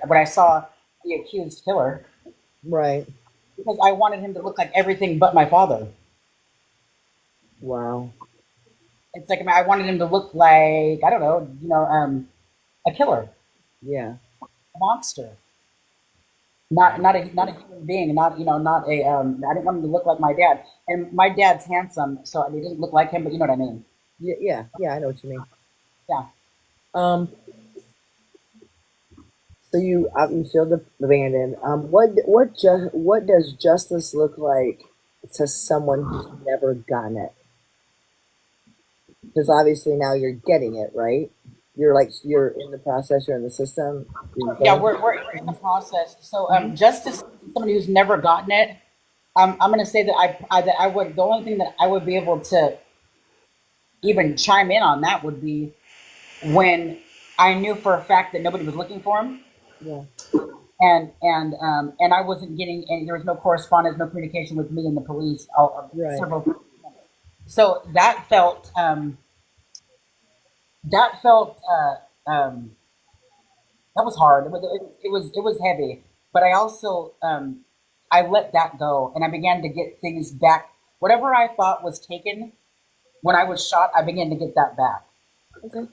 when I saw the accused killer, Right. because I wanted him to look like everything but my father. Wow. It's like I wanted him to look like I don't know, a killer, Yeah. a monster, Wow. not a human being, not a I didn't want him to look like my dad. And my dad's handsome, so he doesn't look like him, but you know what I mean. Yeah, yeah, yeah, I know what you mean. Yeah. Um, so you feel abandoned. What does justice look like to someone who's never gotten it? Because obviously now you're getting it, right? You're in the process, you're in the system, you're Yeah, going through we're in the process. So, it. justice, somebody who's never gotten it, I'm going to say that that I would, the only thing that I would be able to even chime in on that would be when I knew for a fact that nobody was looking for him, Yeah, and I wasn't getting any, there was no correspondence, no communication with me and the police, right. several. So that felt, that was hard. It was heavy, but I also I let that go, and I began to get things back. Whatever I thought was taken when I was shot, I began to get that back, Okay.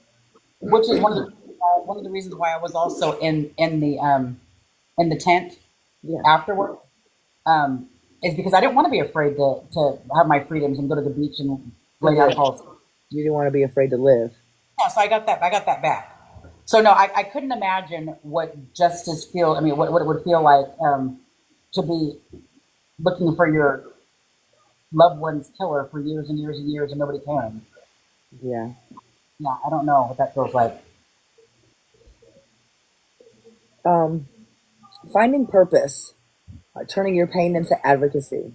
which is one of the reasons why I was also in the tent Yeah. afterward. Is because I didn't want to be afraid to have my freedoms and go to the beach and To lay down live. calls. You didn't want to be afraid to live. Yeah, so I got that back. So no, I couldn't imagine what justice feel. I mean, what it would feel like to be looking for your loved one's killer for years and years and years and nobody caring. Yeah. Yeah, I don't know what that feels like. Um, Finding purpose, turning your pain into advocacy.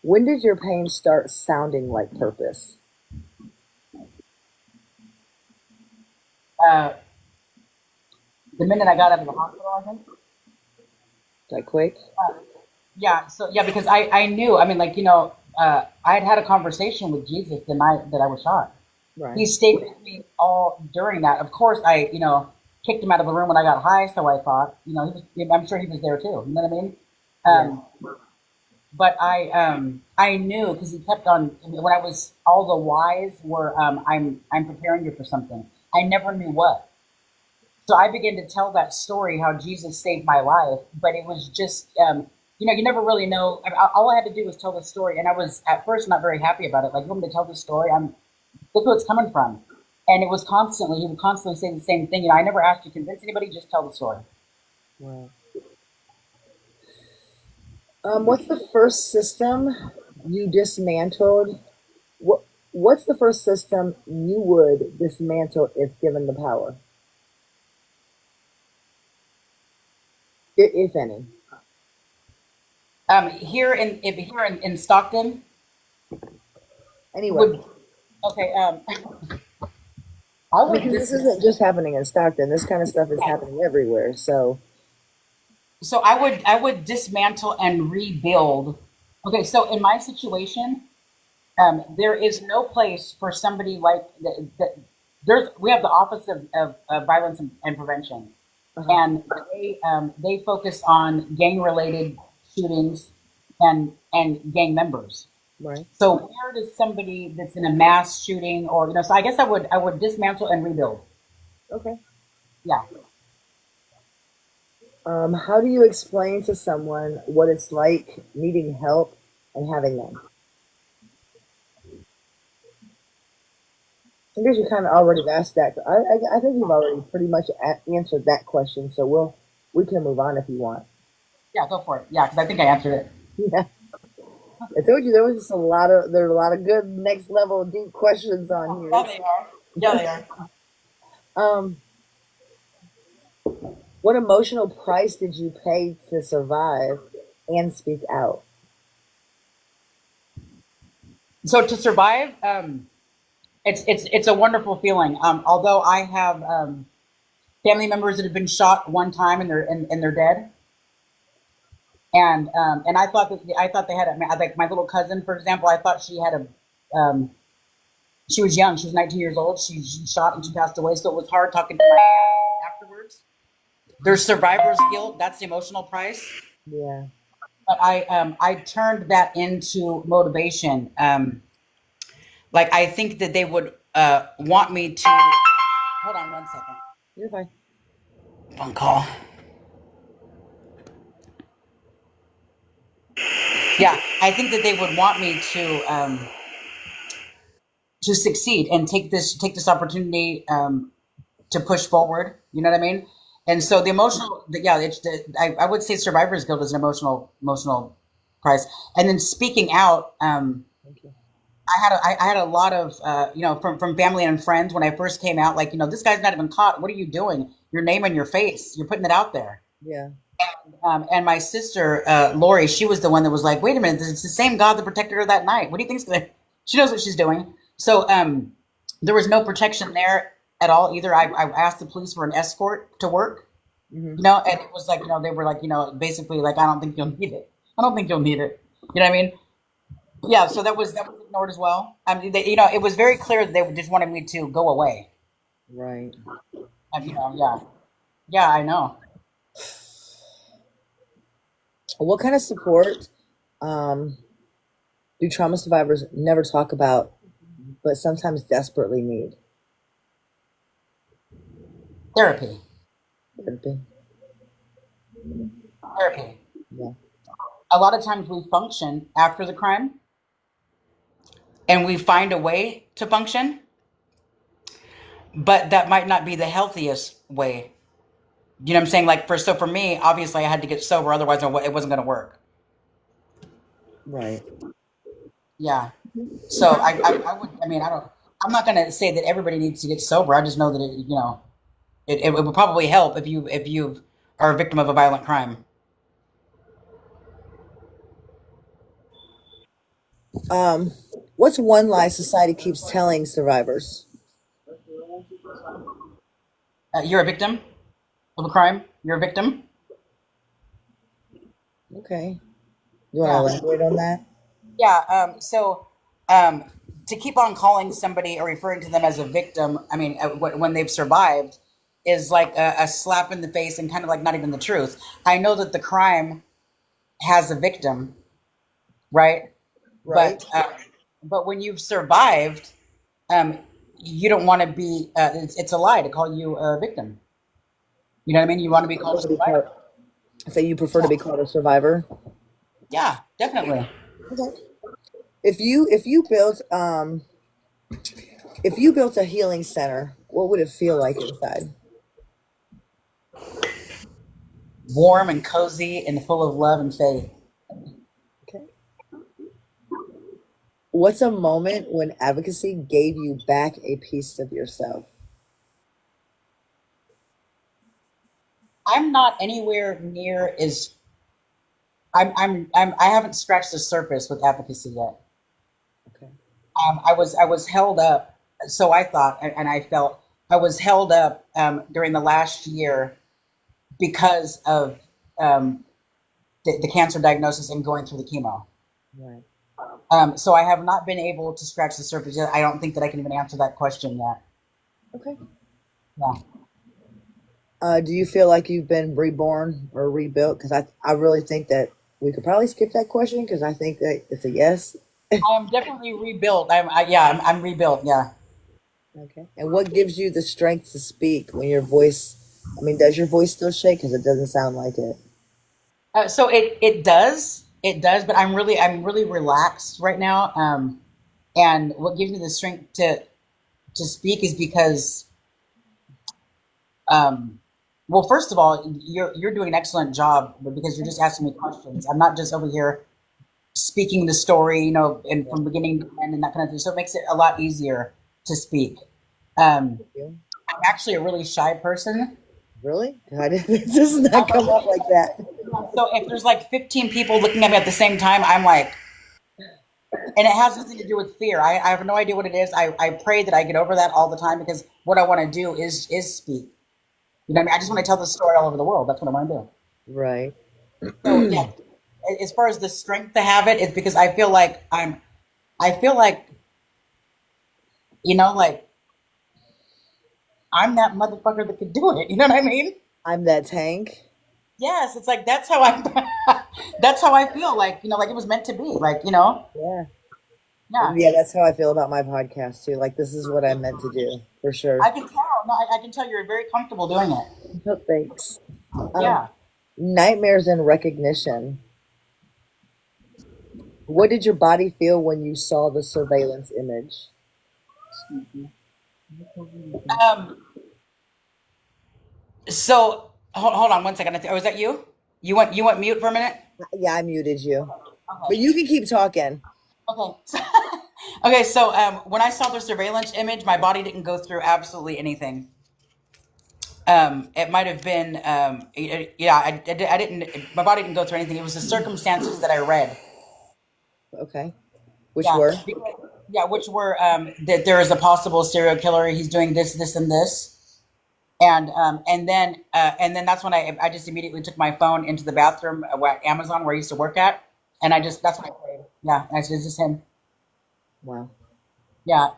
When did your pain start sounding like purpose? Uh, the minute I got out of the hospital, I think. Like quick? Yeah, so yeah, because I knew. I mean, like I had a conversation with Jesus the night that I was shot. He Right. stayed with me all during that. Of course, I kicked him out of the room when I got high. So I thought, I'm sure he was there too. You know what I mean? Yeah. Um, but I knew because he kept on when I was all the whys were I'm preparing you for something. I never knew what. So I began to tell that story how Jesus saved my life, but it was just you never really know. All I had to do was tell the story, and I was at first not very happy about it. Like, you want me to tell the story? Look who it's coming from. And it was constantly, he would constantly say the same thing. I never asked you to convince anybody, just tell the story. Wow. What's the first system you dismantled? What's the first system you would dismantle if given the power, if any? Here in Stockton, Anywhere. would okay. I would Because this dis isn't just happening in Stockton. This kind of stuff is happening everywhere. So, so I would dismantle and rebuild. Okay, so in my situation, there is no place for somebody like that. We have the Office of Violence and Prevention, uh-huh. and they focus on gang related shootings and gang members. Right. So where does somebody that's in a mass shooting or so I guess I would dismantle and rebuild. Okay. Yeah. How do you explain to someone what it's like needing help and having none? I guess you kind of already asked that. I think you've already pretty much answered that question. So we can move on if you want. Yeah, go for it. Yeah, because I think I answered it. Yeah, I told you there are a lot of good next level deep questions on Yeah, here. they are. Yeah, they are. Um, what emotional price did you pay to survive and speak out? So to survive, it's a wonderful feeling. Although I have family members that have been shot one time and they're dead, and I thought they had like my little cousin, for example. I thought she was young. She was 19 years old. She shot and she passed away. So it was hard talking to my aunt afterwards. There's survivor's guilt. That's the emotional price. Yeah. But I turned that into motivation. Like, I think that they would want me to. Hold on 1 second. You're fine. Phone call. Yeah, I think that they would want me to succeed and take this opportunity to push forward. You know what I mean? And so the emotional, yeah, I would say survivor's guilt is an emotional price. And then speaking out, Thank you. I had a lot of from family and friends when I first came out, like, this guy's not even caught. What are you doing? Your name on your face. You're putting it out there. Yeah. And my sister Lori, she was the one that was like, "Wait a minute, it's the same God that protected her that night. What do you think's gonna?" She knows what she's doing. So there was no protection there at all either. I asked the police for an escort to work, Hmm. and it was like, they were like, basically like, "I don't think you'll need it. I don't think you'll need it." You know what I mean? Yeah. So that was ignored as well. I mean, it was very clear that they just wanted me to go away. Right. Yeah, yeah, I know. What kind of support um, do trauma survivors never talk about, but sometimes desperately need? Therapy, Therapy. therapy. Yeah. A lot of times we function after the crime and we find a way to function, but that might not be the healthiest way. You know what I'm saying? Like, for me, obviously I had to get sober, otherwise it wasn't going to work. Right. Yeah. So I would, I mean, I'm not going to say that everybody needs to get sober. I just know that it would probably help if you are a victim of a violent crime. Um, what's one lie society keeps telling survivors? You're a victim of a crime. You're a victim. Okay. You want to Yeah. elaborate on that? Yeah. Um, to keep on calling somebody or referring to them as a victim, I mean, when they've survived, is like a slap in the face and kind of like not even the truth. I know that the crime has a victim, right? Right. But when you've survived, um, you don't want to be. It's a lie to call you a victim. You know what I mean? You want to be called a To be survivor. called, say you prefer to Yeah, be called a survivor. yeah, definitely. Okay. If you built a healing center, what would it feel like inside? Warm and cozy and full of love and faith. Okay. What's a moment when advocacy gave you back a piece of yourself? I'm not anywhere near as I haven't scratched the surface with advocacy yet. Okay. I was held up, so I thought, and I felt I was held up during the last year because of um, the cancer diagnosis and going through the chemo. Right. So I have not been able to scratch the surface yet. I don't think that I can even answer that question yet. Okay. Yeah. Do you feel like you've been reborn or rebuilt? Because I really think that we could probably skip that question because I think that it's a yes. I am definitely rebuilt. Yeah, I'm rebuilt. Yeah. Okay. And what gives you the strength to speak when your voice, I mean, does your voice still shake? Because it doesn't sound like it. So it does, but I'm really relaxed right now. And what gives me the strength to speak is because, um, well, first of all, you're doing an excellent job, but because you're just asking me questions. I'm not just over here speaking the story, and Yeah. from beginning to end and that kind of thing. So it makes it a lot easier to speak. Um, Thank you. I'm actually a really shy person. Really? I didn't, it does not I'm a come up really like that. So if there's like 15 people looking at me at the same time, I'm like, and it has nothing to do with fear. I have no idea what it is. I pray that I get over that all the time because what I want to do is speak. You know what I mean? I just want to tell the story all over the world. That's what I want to do. Right. So yeah, as far as the strength to have it, it's because I feel like like I'm that motherfucker that could do it. You know what I mean? I'm that tank. Yes, it's like that's how I feel like like it was meant to be. Like. Yeah. Yeah, Yeah, that's how I feel about my podcast too. Like this is what I meant to do for sure. I can tell. No, I can tell you're very comfortable doing it. No, thanks. Um, Yeah. nightmares and recognition. What did your body feel when you saw the surveillance image? Excuse me. Um. So hold on one second. Oh, was that you? You went mute for a minute. Yeah, I muted you, but Okay. you can keep talking. Okay. Okay. So when I saw the surveillance image, my body didn't go through absolutely anything. It might have been. Yeah. I didn't. My body didn't go through anything. It was the circumstances that I read. Okay, which Yeah. were Yeah. Which were that there is a possible serial killer. He's doing this, this, and this. And then that's when I just immediately took my phone into the bathroom at Amazon where I used to work at, and I just that's when I prayed. Yeah, I said, "Is this him?" wow. Yeah,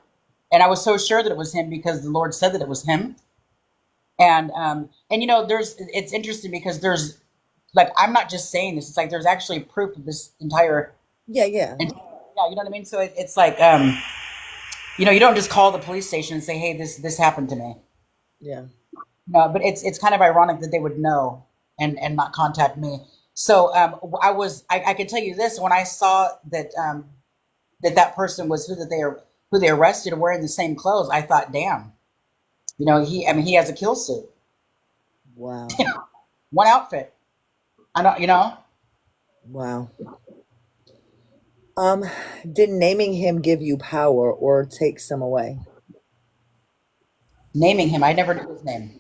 and I was so sure that it was him because the Lord said that it was him. And there's it's interesting because there's like I'm not just saying this; it's like there's actually proof of this entire. Yeah, yeah, And yeah, you know what I mean. So it's like you don't just call the police station and say, "Hey, this happened to me." yeah. No, but it's kind of ironic that they would know and not contact me. So I can tell you this when I saw that that person was who they arrested wearing the same clothes. I thought, damn, he has a kill suit, Wow, one outfit. I don't. wow. Um, did naming him give you power or take some away? Naming him. I never knew his name.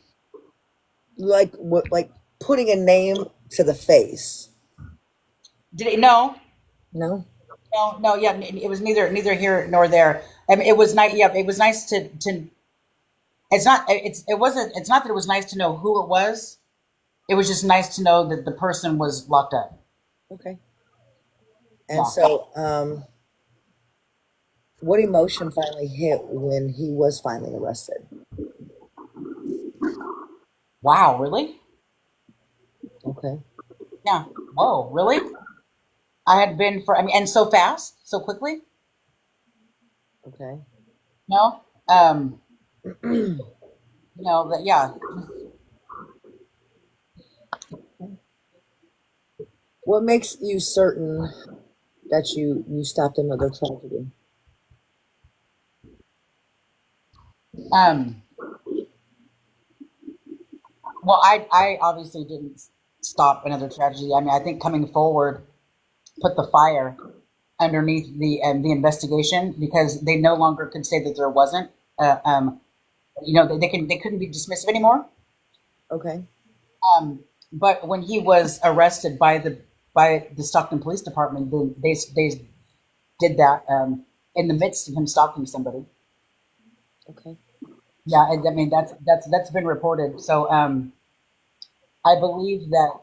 Like what? Like putting a name to the face? Did it? No, No. no. Yeah, it was neither here nor there. I mean, it was nice. Yeah, it was nice to. It's not. It wasn't. It's not that it was nice to know who it was. It was just nice to know that the person was locked up. Okay. And Yeah. so, what emotion finally hit when he was finally arrested? Wow. Really? Okay. Yeah. Whoa. Really? I had been for. I mean, and so fast, so quickly. Okay. No. That. Yeah. What makes you certain that you stopped another tragedy? Um. Well, I obviously didn't stop another tragedy. I mean, I think coming forward put the fire underneath the investigation because they no longer could say that there wasn't. Uh, um. They couldn't be dismissive anymore. Okay. But when he was arrested by the Stockton Police Department, they did that in the midst of him stalking somebody. Okay. Yeah, I mean that's been reported. So I believe that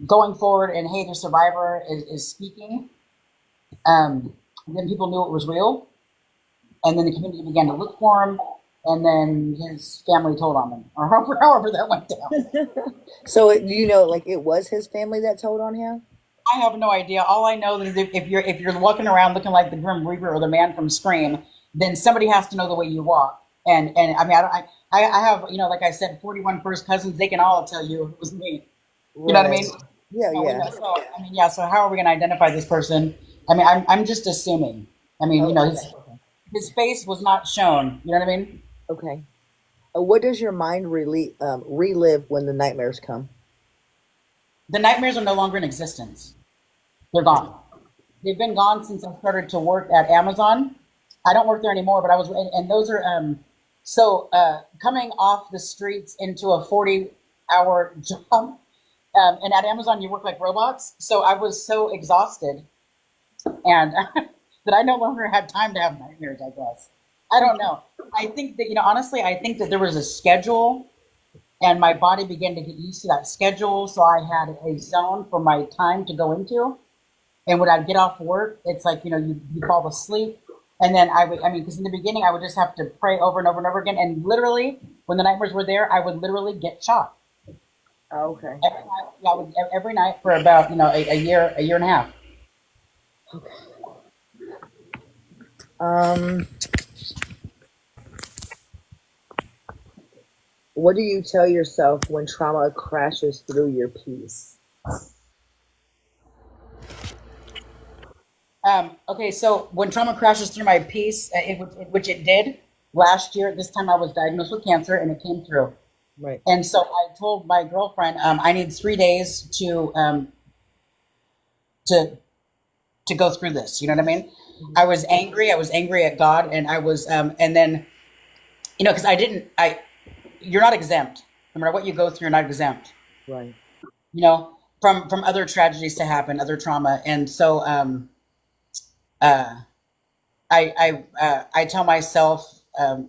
going forward, and hey, the survivor is speaking. Then people knew it was real, and then the community began to look for him, and then his family told on him, or however that went down. So like it was his family that told on him. I have no idea. All I know is if you're walking around looking like the Grim Reaper or the man from Scream, then somebody has to know the way you walk. And I mean, I have like I said, 41 first cousins. They can all tell you it was me. You know what I Right. mean? Yeah. No, we Yeah. know. So I mean, yeah. So how are we going to identify this person? I mean, I'm just assuming. I mean, Oh, his face was not shown. You know what I mean? okay. What does your mind relive when the nightmares come? The nightmares are no longer in existence. They're gone. They've been gone since I started to work at Amazon. I don't work there anymore, but I was, and those are coming off the streets into a 40-hour job. And at Amazon, you work like robots. So I was so exhausted, and that I no longer had time to have nightmares. I guess I don't know. I think that honestly, I think that there was a schedule, and my body began to get used to that schedule. So I had a zone for my time to go into. And when I'd get off work, it's like, you fall asleep. And then because in the beginning, I would just have to pray over and over and over again. And literally, when the nightmares were there, I would literally get shot. Oh, okay. Every night, yeah, every night for about, a year and a half. Um, what do you tell yourself when trauma crashes through your peace? Okay, so when trauma crashes through my peace, which it did last year, this time I was diagnosed with cancer and it came through. Right. And so I told my girlfriend, I need 3 days to to go through this. You know what I mean? Mhm. I was angry. I was angry at God, and I was, and then because I didn't, you're not exempt. No matter what you go through, you're not exempt. Right. From other tragedies to happen, other trauma, and so uh, I tell myself,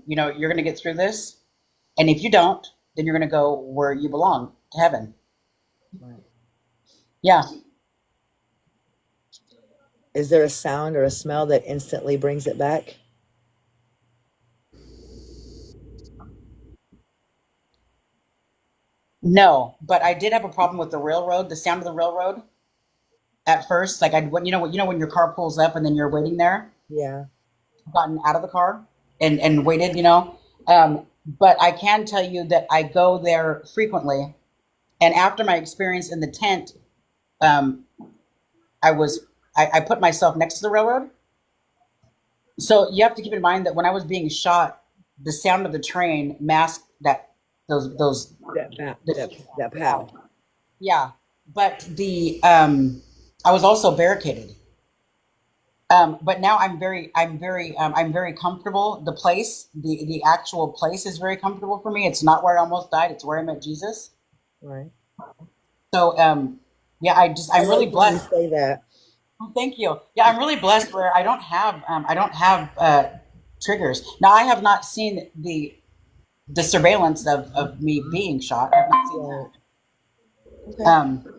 you're going to get through this, and if you don't, then you're going to go where you belong, to heaven. Right. Yeah. Is there a sound or a smell that instantly brings it back? No, but I did have a problem with the railroad, the sound of the railroad at first. Like when your car pulls up and then you're waiting there, Yeah. gotten out of the car and waited, but I can tell you that I go there frequently. And after my experience in the tent, um, I was I put myself next to the railroad. So you have to keep in mind that when I was being shot, the sound of the train masked those That that yeah, pow. yeah. But the I was also barricaded. But now I'm very comfortable. The actual place is very comfortable for me. It's not where I almost died. It's where I met Jesus. Right. So, yeah, I I'm really like when you blessed. say that. Oh, thank you. Yeah, I'm really blessed where I don't have triggers. Now, I have not seen the surveillance of me being shot. I have not seen Right. that. Okay.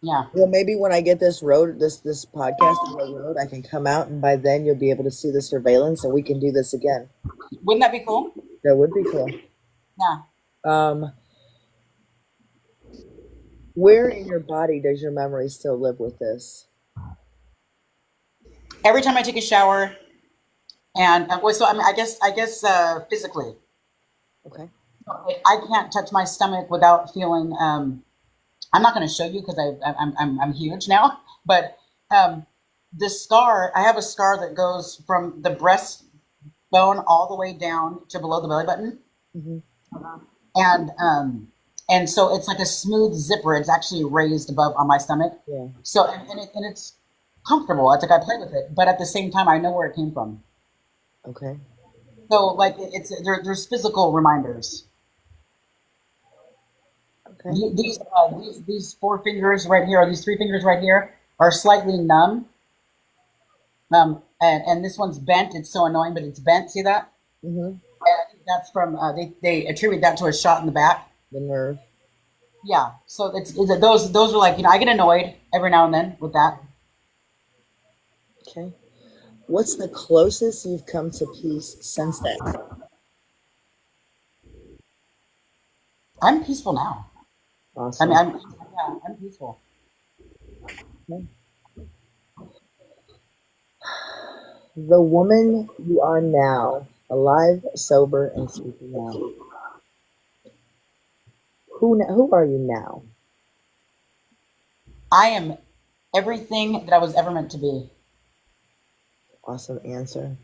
Yeah. Well, maybe when I get this podcast on the road, I can come out, and by then you'll be able to see the surveillance, and we can do this again. Wouldn't that be cool? That would be cool. Yeah. Um, where in your body does your memory still live with this? Every time I take a shower, and well, so I mean, I guess physically, Okay. I can't touch my stomach without feeling. I'm not going to show you because I'm huge now, but um, the scar. I have a scar that goes from the breastbone all the way down to below the belly button, Hmm. and and so it's like a smooth zipper. It's actually raised above on my stomach, Yeah. so and it's comfortable. It's like I play with it, but at the same time, I know where it came from. Okay. So like there's physical reminders. Okay. These four fingers right here, or these three fingers right here, are slightly numb. And this one's bent. It's so annoying, but it's bent. See that? Hmm. And I think that's from they attribute that to a shot in the back. The nerve. Yeah. So those are like I get annoyed every now and then with that. Okay. What's the closest you've come to peace since then? I'm peaceful now. I mean, Awesome. I'm peaceful. Okay. The woman you are now, alive, sober, and speaking now. Who are you now? I am everything that I was ever meant to be. Awesome answer.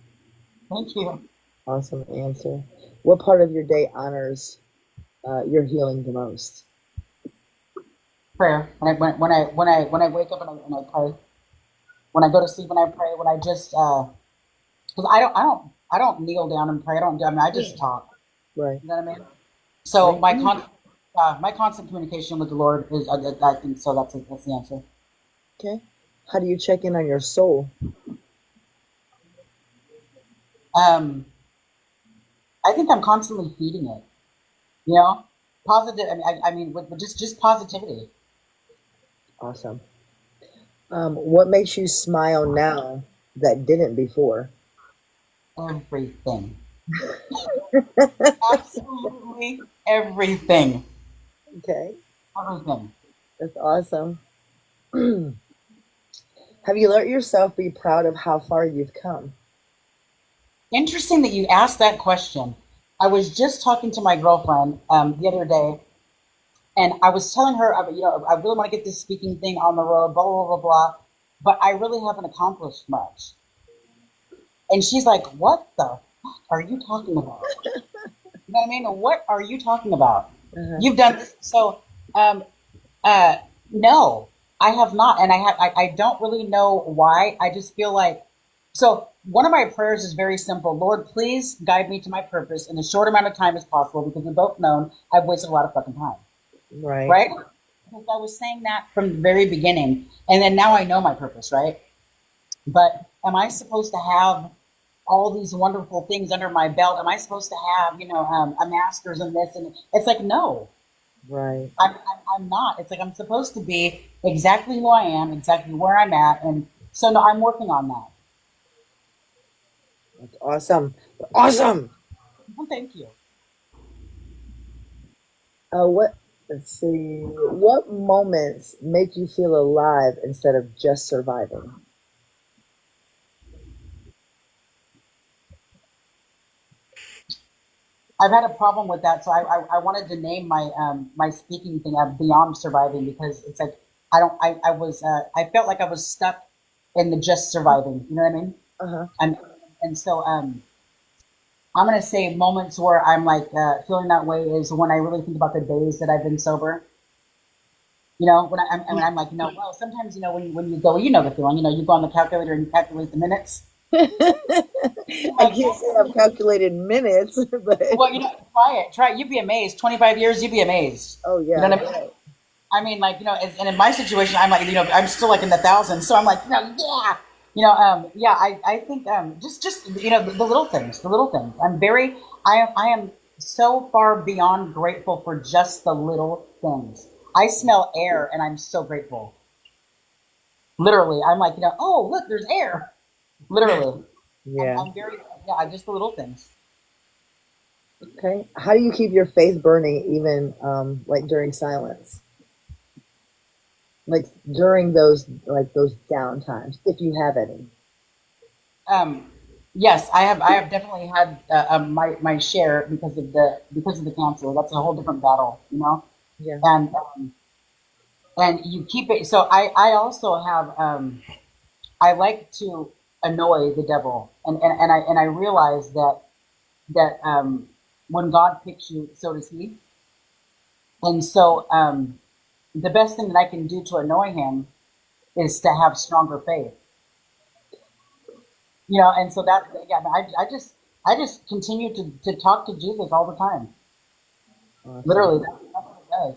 Thank you. Awesome answer. What part of your day honors your healing the most? Prayer. When I wake up and I pray. When I go to sleep and I pray. When I just because I don't kneel down and pray. I don't do. I mean, I just talk. Right. You know what I mean? So Right. my constant communication with the Lord is I think so. That's the answer. Okay. How do you check in on your soul? Um, I think I'm constantly feeding it. You know, positive. I mean, with just positivity. Awesome. What makes you smile now that didn't before? Everything, absolutely everything, Okay. everything. That's awesome. Have you let yourself be proud of how far you've come? Interesting that you asked that question. I was just talking to my girlfriend the other day, and I was telling her, I really want to get this speaking thing on the road, blah, blah, blah, blah, but I really haven't accomplished much. And she's like, what the fuck are you talking about? You know what I mean? What are you talking about? Uh-huh. You've done this. So, um, no, I have not. And I don't really know why. I just feel like, so one of my prayers is very simple. Lord, please guide me to my purpose in a short amount of time as possible, because we both known I've wasted a lot of fucking time. Right. Right? Because I was saying that from the very beginning. And then now I know my purpose, right? But am I supposed to have all these wonderful things under my belt? Am I supposed to have, a master's in this? And it's like, no, Right. I'm not. It's like I'm supposed to be exactly who I am, exactly where I'm at. And so, no, I'm working on that. That's awesome. Awesome. Well, thank you. What? Let's see. What moments make you feel alive instead of just surviving? I've had a problem with that, so I wanted to name my speaking thing beyond surviving, because it's like I was I felt like I was stuck in the just surviving. You know what I mean? Uh huh. And and so I'm gonna say moments where I'm like feeling that way is when I really think about the days that I've been sober. When I'm like, well, sometimes when you go, the feeling, you go on the calculator and you calculate the minutes. I Like, can't say I've calculated minutes, but well, try it. You'd be amazed. 25 years, you'd be amazed. oh You know yeah, what I mean? right. I mean, like, and in my situation, I'm like, I'm still like in the thousands. So I'm like, yeah, yeah, I think, just, the little things, the little things. I am so far beyond grateful for just the little things. I smell air and I'm so grateful. Literally, I'm like, oh, look, there's air. Literally, Yeah. I'm very, yeah, just the little things. Okay. How do you keep your faith burning even like during silence? Like during those down times, if you have any. Um, yes, I have definitely had my share because of the cancer. That's a whole different battle, Yeah. and you keep it. So I also have I like to annoy the devil, and I realize that when God picks you, so does He. And so the best thing that I can do to annoy Him is to have stronger faith. And so that, yeah, I just continue to talk to Jesus all the time. Awesome. Literally, that's what it does.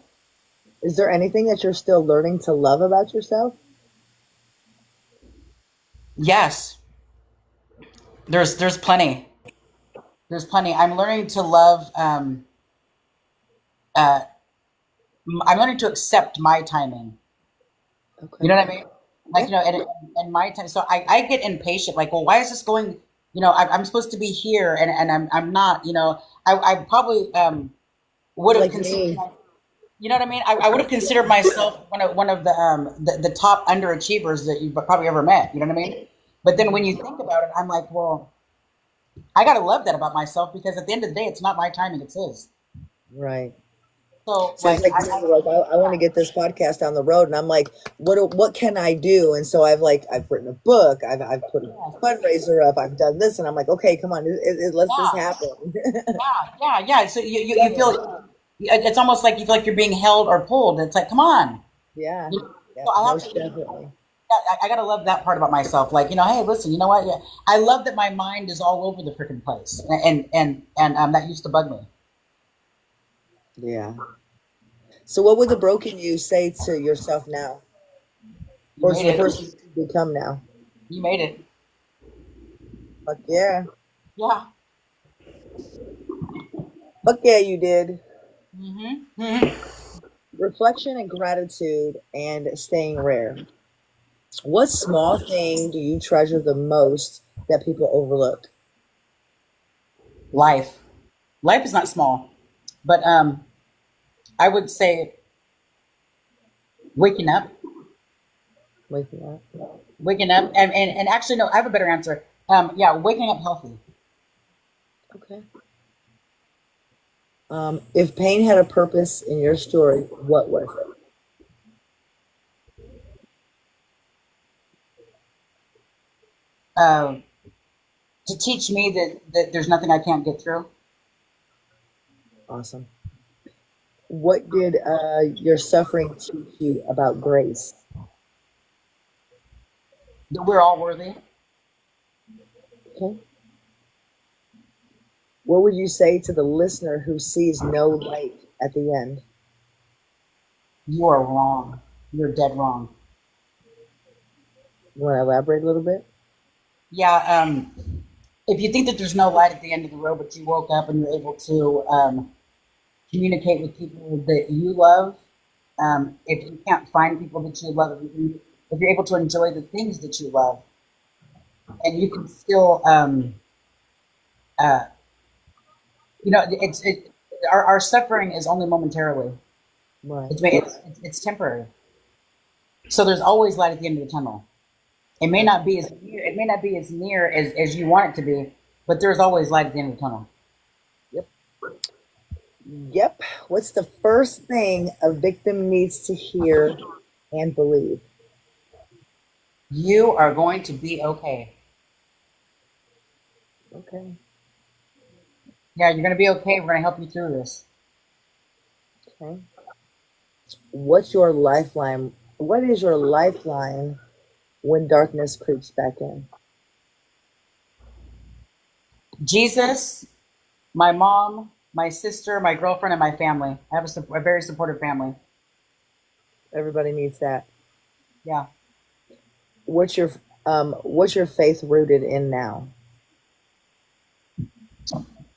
Is there anything that you're still learning to love about yourself? Yes, there's plenty. There's plenty. I'm learning to love. Uh, I'm learning to accept my timing. You Okay. know what I mean? Yeah. Like, and my time. So I get impatient. Like, well, why is this going? I'm supposed to be here, and I'm not. I probably would have Like considered. me. You know what I mean? I would have considered myself one of the top underachievers that you've probably ever met. You know what I mean? But then when you think about it, I'm like, well, I gotta love that about myself, because at the end of the day, it's not my timing; it's his. Right. So, So it's like, like me, like I want to get this podcast down the road, and I'm like, what can I do? And so I've written a book, I've put a yeah, fundraiser up, I've done this, and I'm like, okay, come on, let's this yeah, happen. yeah. So you Level feel it's almost like you feel like you're being held or pulled. It's like, come on. Yeah, yeah, So I have to. most definitely. I gotta love that part about myself. Like, hey, listen, you know what? Yeah, I love that my mind is all over the freaking place, and that used to bug me. Yeah. So what would the broken you say to yourself now, You or to made the it. person you become now? You made it. Fuck yeah, Yeah. fuck yeah, you did. Hmm. Reflection and gratitude and staying rare. What small thing do you treasure the most that people overlook? Life. Life is not small, but I would say waking up, Waking up. waking up, and actually no, I have a better answer. Yeah, waking up healthy. Okay. If pain had a purpose in your story, what was it? Uh, to teach me that there's nothing I can't get through. Awesome. What did your suffering teach you about grace? That we're all worthy. Okay. What would you say to the listener who sees no light at the end? You are wrong. You're dead wrong. You want to elaborate a little bit? Yeah. If you think that there's no light at the end of the road, but you woke up and you're able to communicate with people that you love, if you can't find people that you love, if you're able to enjoy the things that you love, and you can still, uh, our suffering is only momentarily. Right. It's temporary. So there's always light at the end of the tunnel. It may not be as near as you want it to be, but there's always light at the end of the tunnel. Yep. Yep. What's the first thing a victim needs to hear and believe? You are going to be okay. Okay. Yeah, you're going to be okay. We're going to help you through this. Okay. What's your lifeline? What is your lifeline when darkness creeps back in? Jesus, my mom, my sister, my girlfriend, and my family. I have a very supportive family. Everybody needs that. Yeah. What's your faith rooted in now?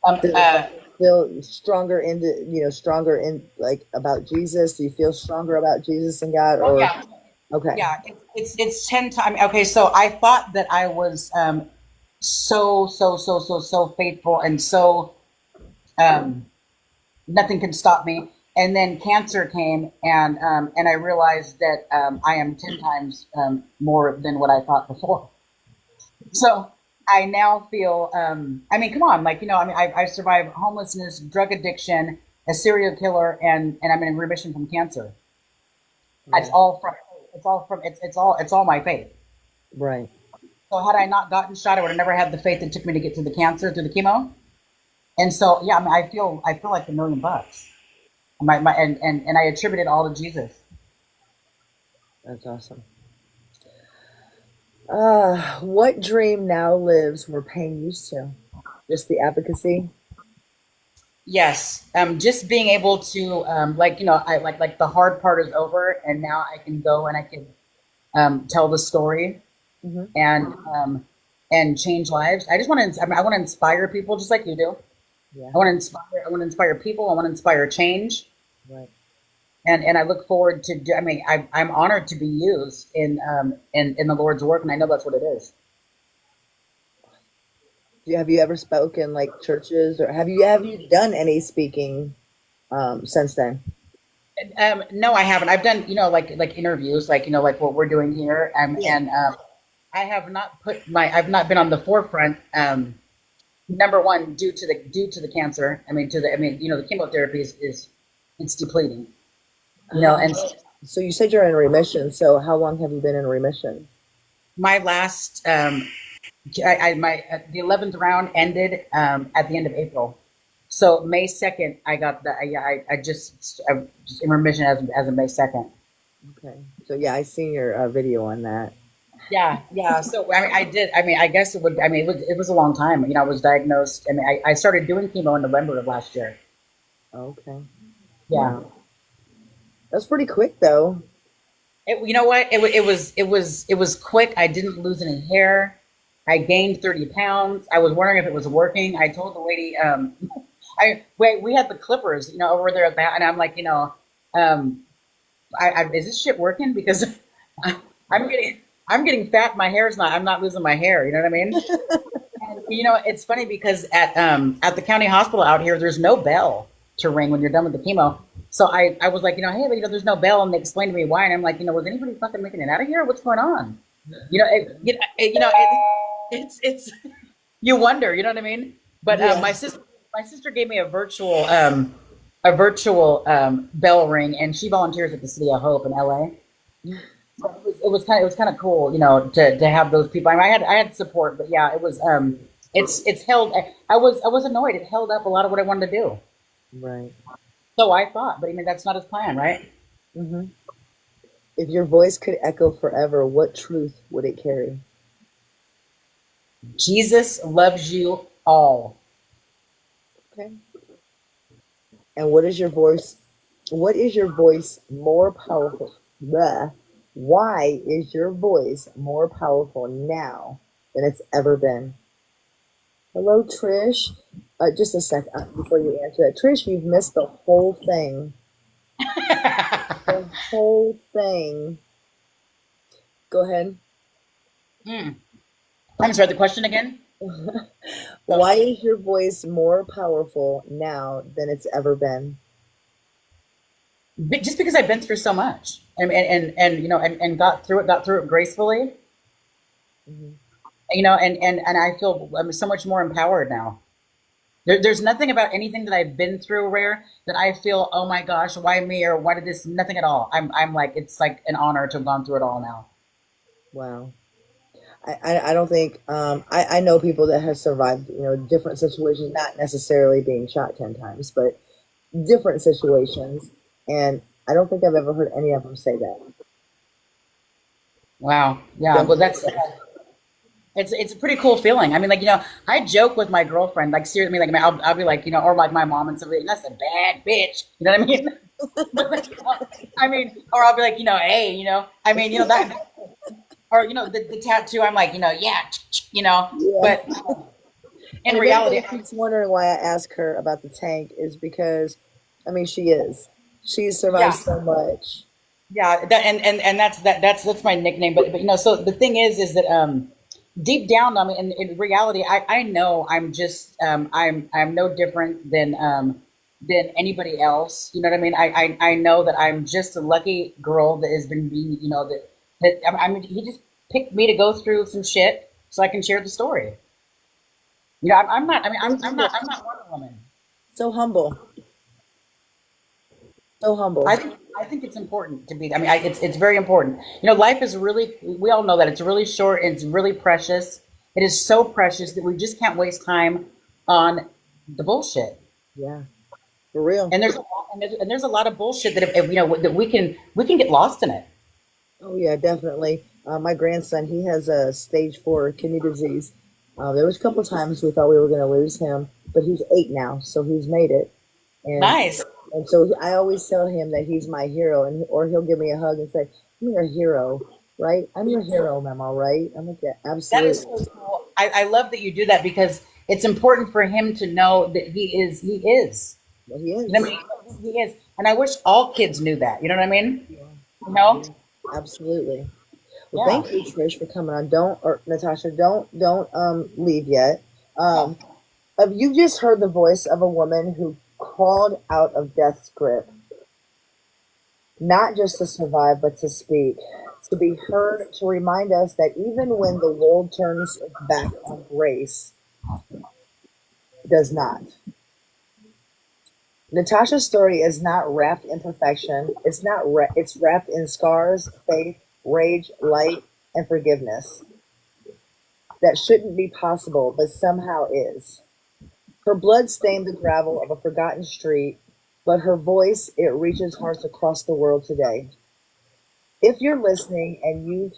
Um, Does it uh, feel stronger in like about Jesus? Do you feel stronger about Jesus and God oh or yeah, okay. yeah. It's 10 times. Okay, so I thought that I was so faithful and so um, nothing can stop me. And then cancer came, and I realized that I am 10 times more than what I thought before. So I now feel, I mean, come on, like, I survived homelessness, drug addiction, a serial killer, and I'm in remission from cancer. It's Yeah. all from, it's all my faith. Right. So had I not gotten shot, I would have never had the faith it took me to get through the cancer, through the chemo. And so, yeah, I mean, I feel like $1 million. And I attribute it all to Jesus. That's awesome. What dream now lives where pain used to? Just the advocacy? Yes, just being able to, I like the hard part is over, and now I can go and I can tell the story Hmm. and change lives. I just want to. I mean, I want to inspire people just like you do. Yeah. I want to inspire. I want to inspire people. I want to inspire change, Right. and I look forward to. I mean, I'm honored to be used in the Lord's work, and I know that's what it is. Have you ever spoken like churches or have you done any speaking since then? No, I haven't. I've done like interviews, like what we're doing here, Yeah. and I have not I've not been on the forefront. Number one, due to the cancer. The chemotherapy is it's depleting. Uh, And so you said you're in remission. So how long have you been in remission? my last my the 11th round ended at the end of April. So May 2nd, I got the I'm just in remission as of May 2nd. Okay. So yeah, I seen your video on that. Yeah, yeah. So I mean, I did. I mean, I guess it would. I mean, it was a long time. I was diagnosed. I mean, I started doing chemo in November of last year. Okay. Yeah. Wow. That's pretty quick though. You know what? It was quick. I didn't lose any hair. I gained 30 pounds. I was wondering if it was working. I told the lady, we had the clippers, over there at that, and I'm like, um, is this shit working? Because I'm getting, I'm getting fat. My hair's not. I'm not losing my hair. You know what I mean? And, it's funny because at the county hospital out here, there's no bell to ring when you're done with the chemo. So I was like, hey, but, there's no bell, and they explained to me why, and I'm like, was anybody fucking making it out of here? What's going on? It's you wonder, you know what I mean? But Yeah. my sister gave me a virtual bell ring, and she volunteers at the City of Hope in LA. So it was kind of cool, you know, to have those people. I mean, I had support, but yeah, it was it's held. I was annoyed. It held up a lot of what I wanted to do. Right. So I thought, but I mean, that's not his plan, right? Hmm. If your voice could echo forever, what truth would it carry? Jesus loves you all. Okay. And what is your voice? What is your voice more powerful? Bleh. Why is your voice more powerful now than it's ever been? Hello, Trish. Just a sec before you answer that. Trish, you've missed the whole thing. The whole thing. Go ahead. Hmm. I'm sorry. The question again? Why is your voice more powerful now than it's ever been? Just because I've been through so much, and you know, and got through it gracefully, Mhm. you know, and I feel I'm so much more empowered now. There's nothing about anything that I've been through, Rare, that I feel, oh my gosh, why me, or why did this? Nothing at all. I'm like, it's like an honor to have gone through it all now. Wow. I don't think I know people that have survived, you know, different situations, not necessarily being shot 10 times, but different situations. And I don't think I've ever heard any of them say that. Wow. Yeah. Don't Well, say that's that. it's a pretty cool feeling. I mean, like, you know, I joke with my girlfriend, like seriously, like I'll be like, you know, or like my mom and somebody, that's a bad bitch. You know what I mean? But like, I mean, or I'll be like, you know, hey, you know, I mean, you know that, or you know, the tattoo. I'm like, you know, yeah, you know, Yeah. but in And if reality, anybody keeps wondering why I ask her about the tank, is because, I mean, she is. She's survived yeah, so much. yeah, that and that's my nickname. But you know, so the thing is that deep down, I mean, in reality, I know I'm just I'm no different than anybody else. You know what I mean? I know that I'm just a lucky girl that has been being, you know, that I mean, he just picked me to go through some shit so I can share the story. You know, I'm not. I mean, So humble. I'm not Wonder Woman. So humble. So humble. I think it's important to be. I mean, it's very important. You know, life is really. We all know that it's really short and it's really precious. It is so precious that we just can't waste time on the bullshit. Yeah. For real. And there's a lot of bullshit that if, you know that we can get lost in it. Oh yeah, definitely. My grandson, he has a stage 4 kidney disease. There was a couple times we thought we were going to lose him, but he's 8 now, so he's made it. And Nice. and so I always tell him that he's my hero, and or he'll give me a hug and say, "I'm your hero, right? I'm your hero, Mama, right?" I'm like, "Yeah, That is absolutely." so cool. I love that you do that because it's important for him to know that he is. Well, he You know what is. I mean? He is. And I wish all kids knew that. You know what I mean? Yeah, You know? yeah, absolutely. Well, Yeah. thank you, Trish, for coming on. Don't or Natasha, don't leave yet. Yeah. Um, you just heard the voice of a woman who crawled out of death's grip, not just to survive, but to speak, to be heard, to remind us that even when the world turns its back on grace, it does not. Natasha's story is not wrapped in perfection. It's not. It's wrapped in scars, faith, rage, light, and forgiveness that shouldn't be possible, but somehow is. Her blood stained the gravel of a forgotten street, but her voice, it reaches hearts across the world today. If you're listening and you've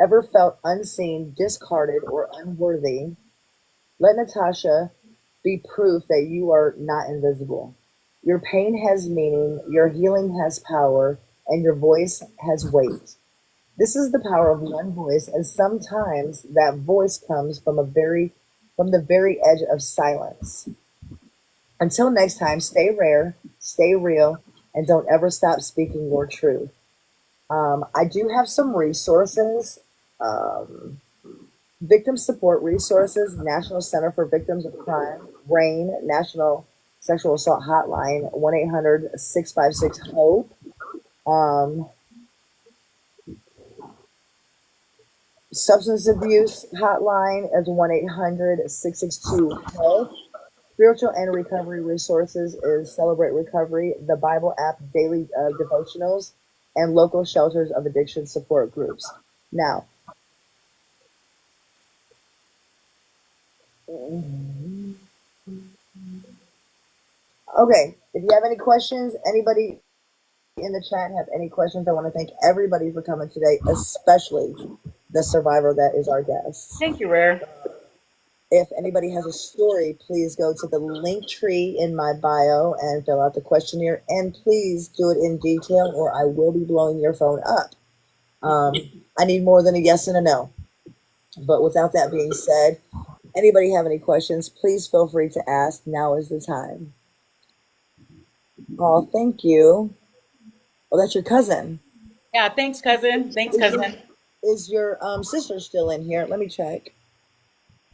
ever felt unseen, discarded, or unworthy, let Natasha be proof that you are not invisible. Your pain has meaning, your healing has power, and your voice has weight. This is the power of one voice, and sometimes that voice comes from the very edge of silence. Until next time, stay rare, stay real, and don't ever stop speaking your truth. I do have some resources. Um, Victim support resources, National Center for Victims of Crime, RAIN, National Sexual Assault Hotline, 1-800-656-HOPE. Um, Substance abuse hotline is 1-800-662-HELP. Spiritual and recovery resources is Celebrate Recovery, the Bible app, daily devotionals, and local shelters of addiction support groups. Now, okay, if you have any questions, anybody in the chat have any questions, I want to thank everybody for coming today, especially the survivor that is our guest. Thank you, Rare. If anybody has a story, please go to the link tree in my bio and fill out the questionnaire. And please do it in detail, or I will be blowing your phone up. I need more than a yes and a no. But without that being said, anybody have any questions, please feel free to ask. Now is the time. Oh, thank you. Oh, that's your cousin. Yeah, thanks, cousin. Thanks, cousin. Is your sister still in here? Let me check.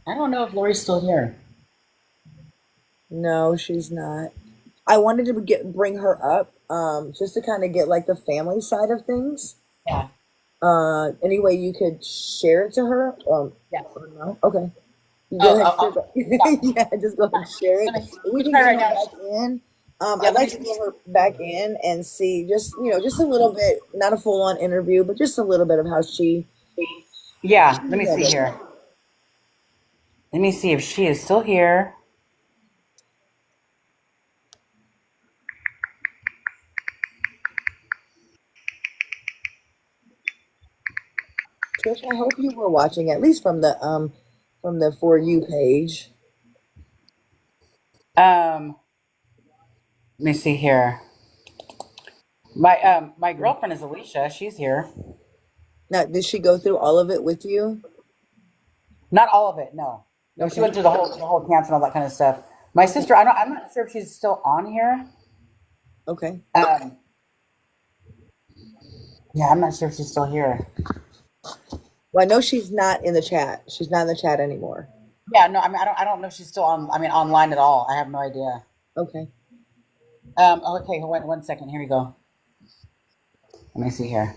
I don't know if Lori's still here. No, she's not. I wanted to bring her up just to kind of get like the family side of things. Yeah. Any way you could share it to her? Yeah. Or no? Okay. Go ahead. Yeah, just go ahead and share it. We can get her back in. I'd like to get her back in and see just a little bit, not a full on interview, but just a little bit of how she. Yeah. Let me see here. Let me see if she is still here. Trish, I hope you were watching at least from the For You page. Let me see here. My girlfriend is Alicia. She's here. Now, did she go through all of it with you? Not all of it, no. No, she went through the whole cancer and all that kind of stuff. My sister, I'm not sure if she's still on here. Okay. Yeah, I'm not sure if she's still here. Well, I know she's not in the chat. She's not in the chat anymore. Yeah, no, I don't know if she's still online at all. I have no idea. Okay. Okay, one second. Here we go. Let me see here.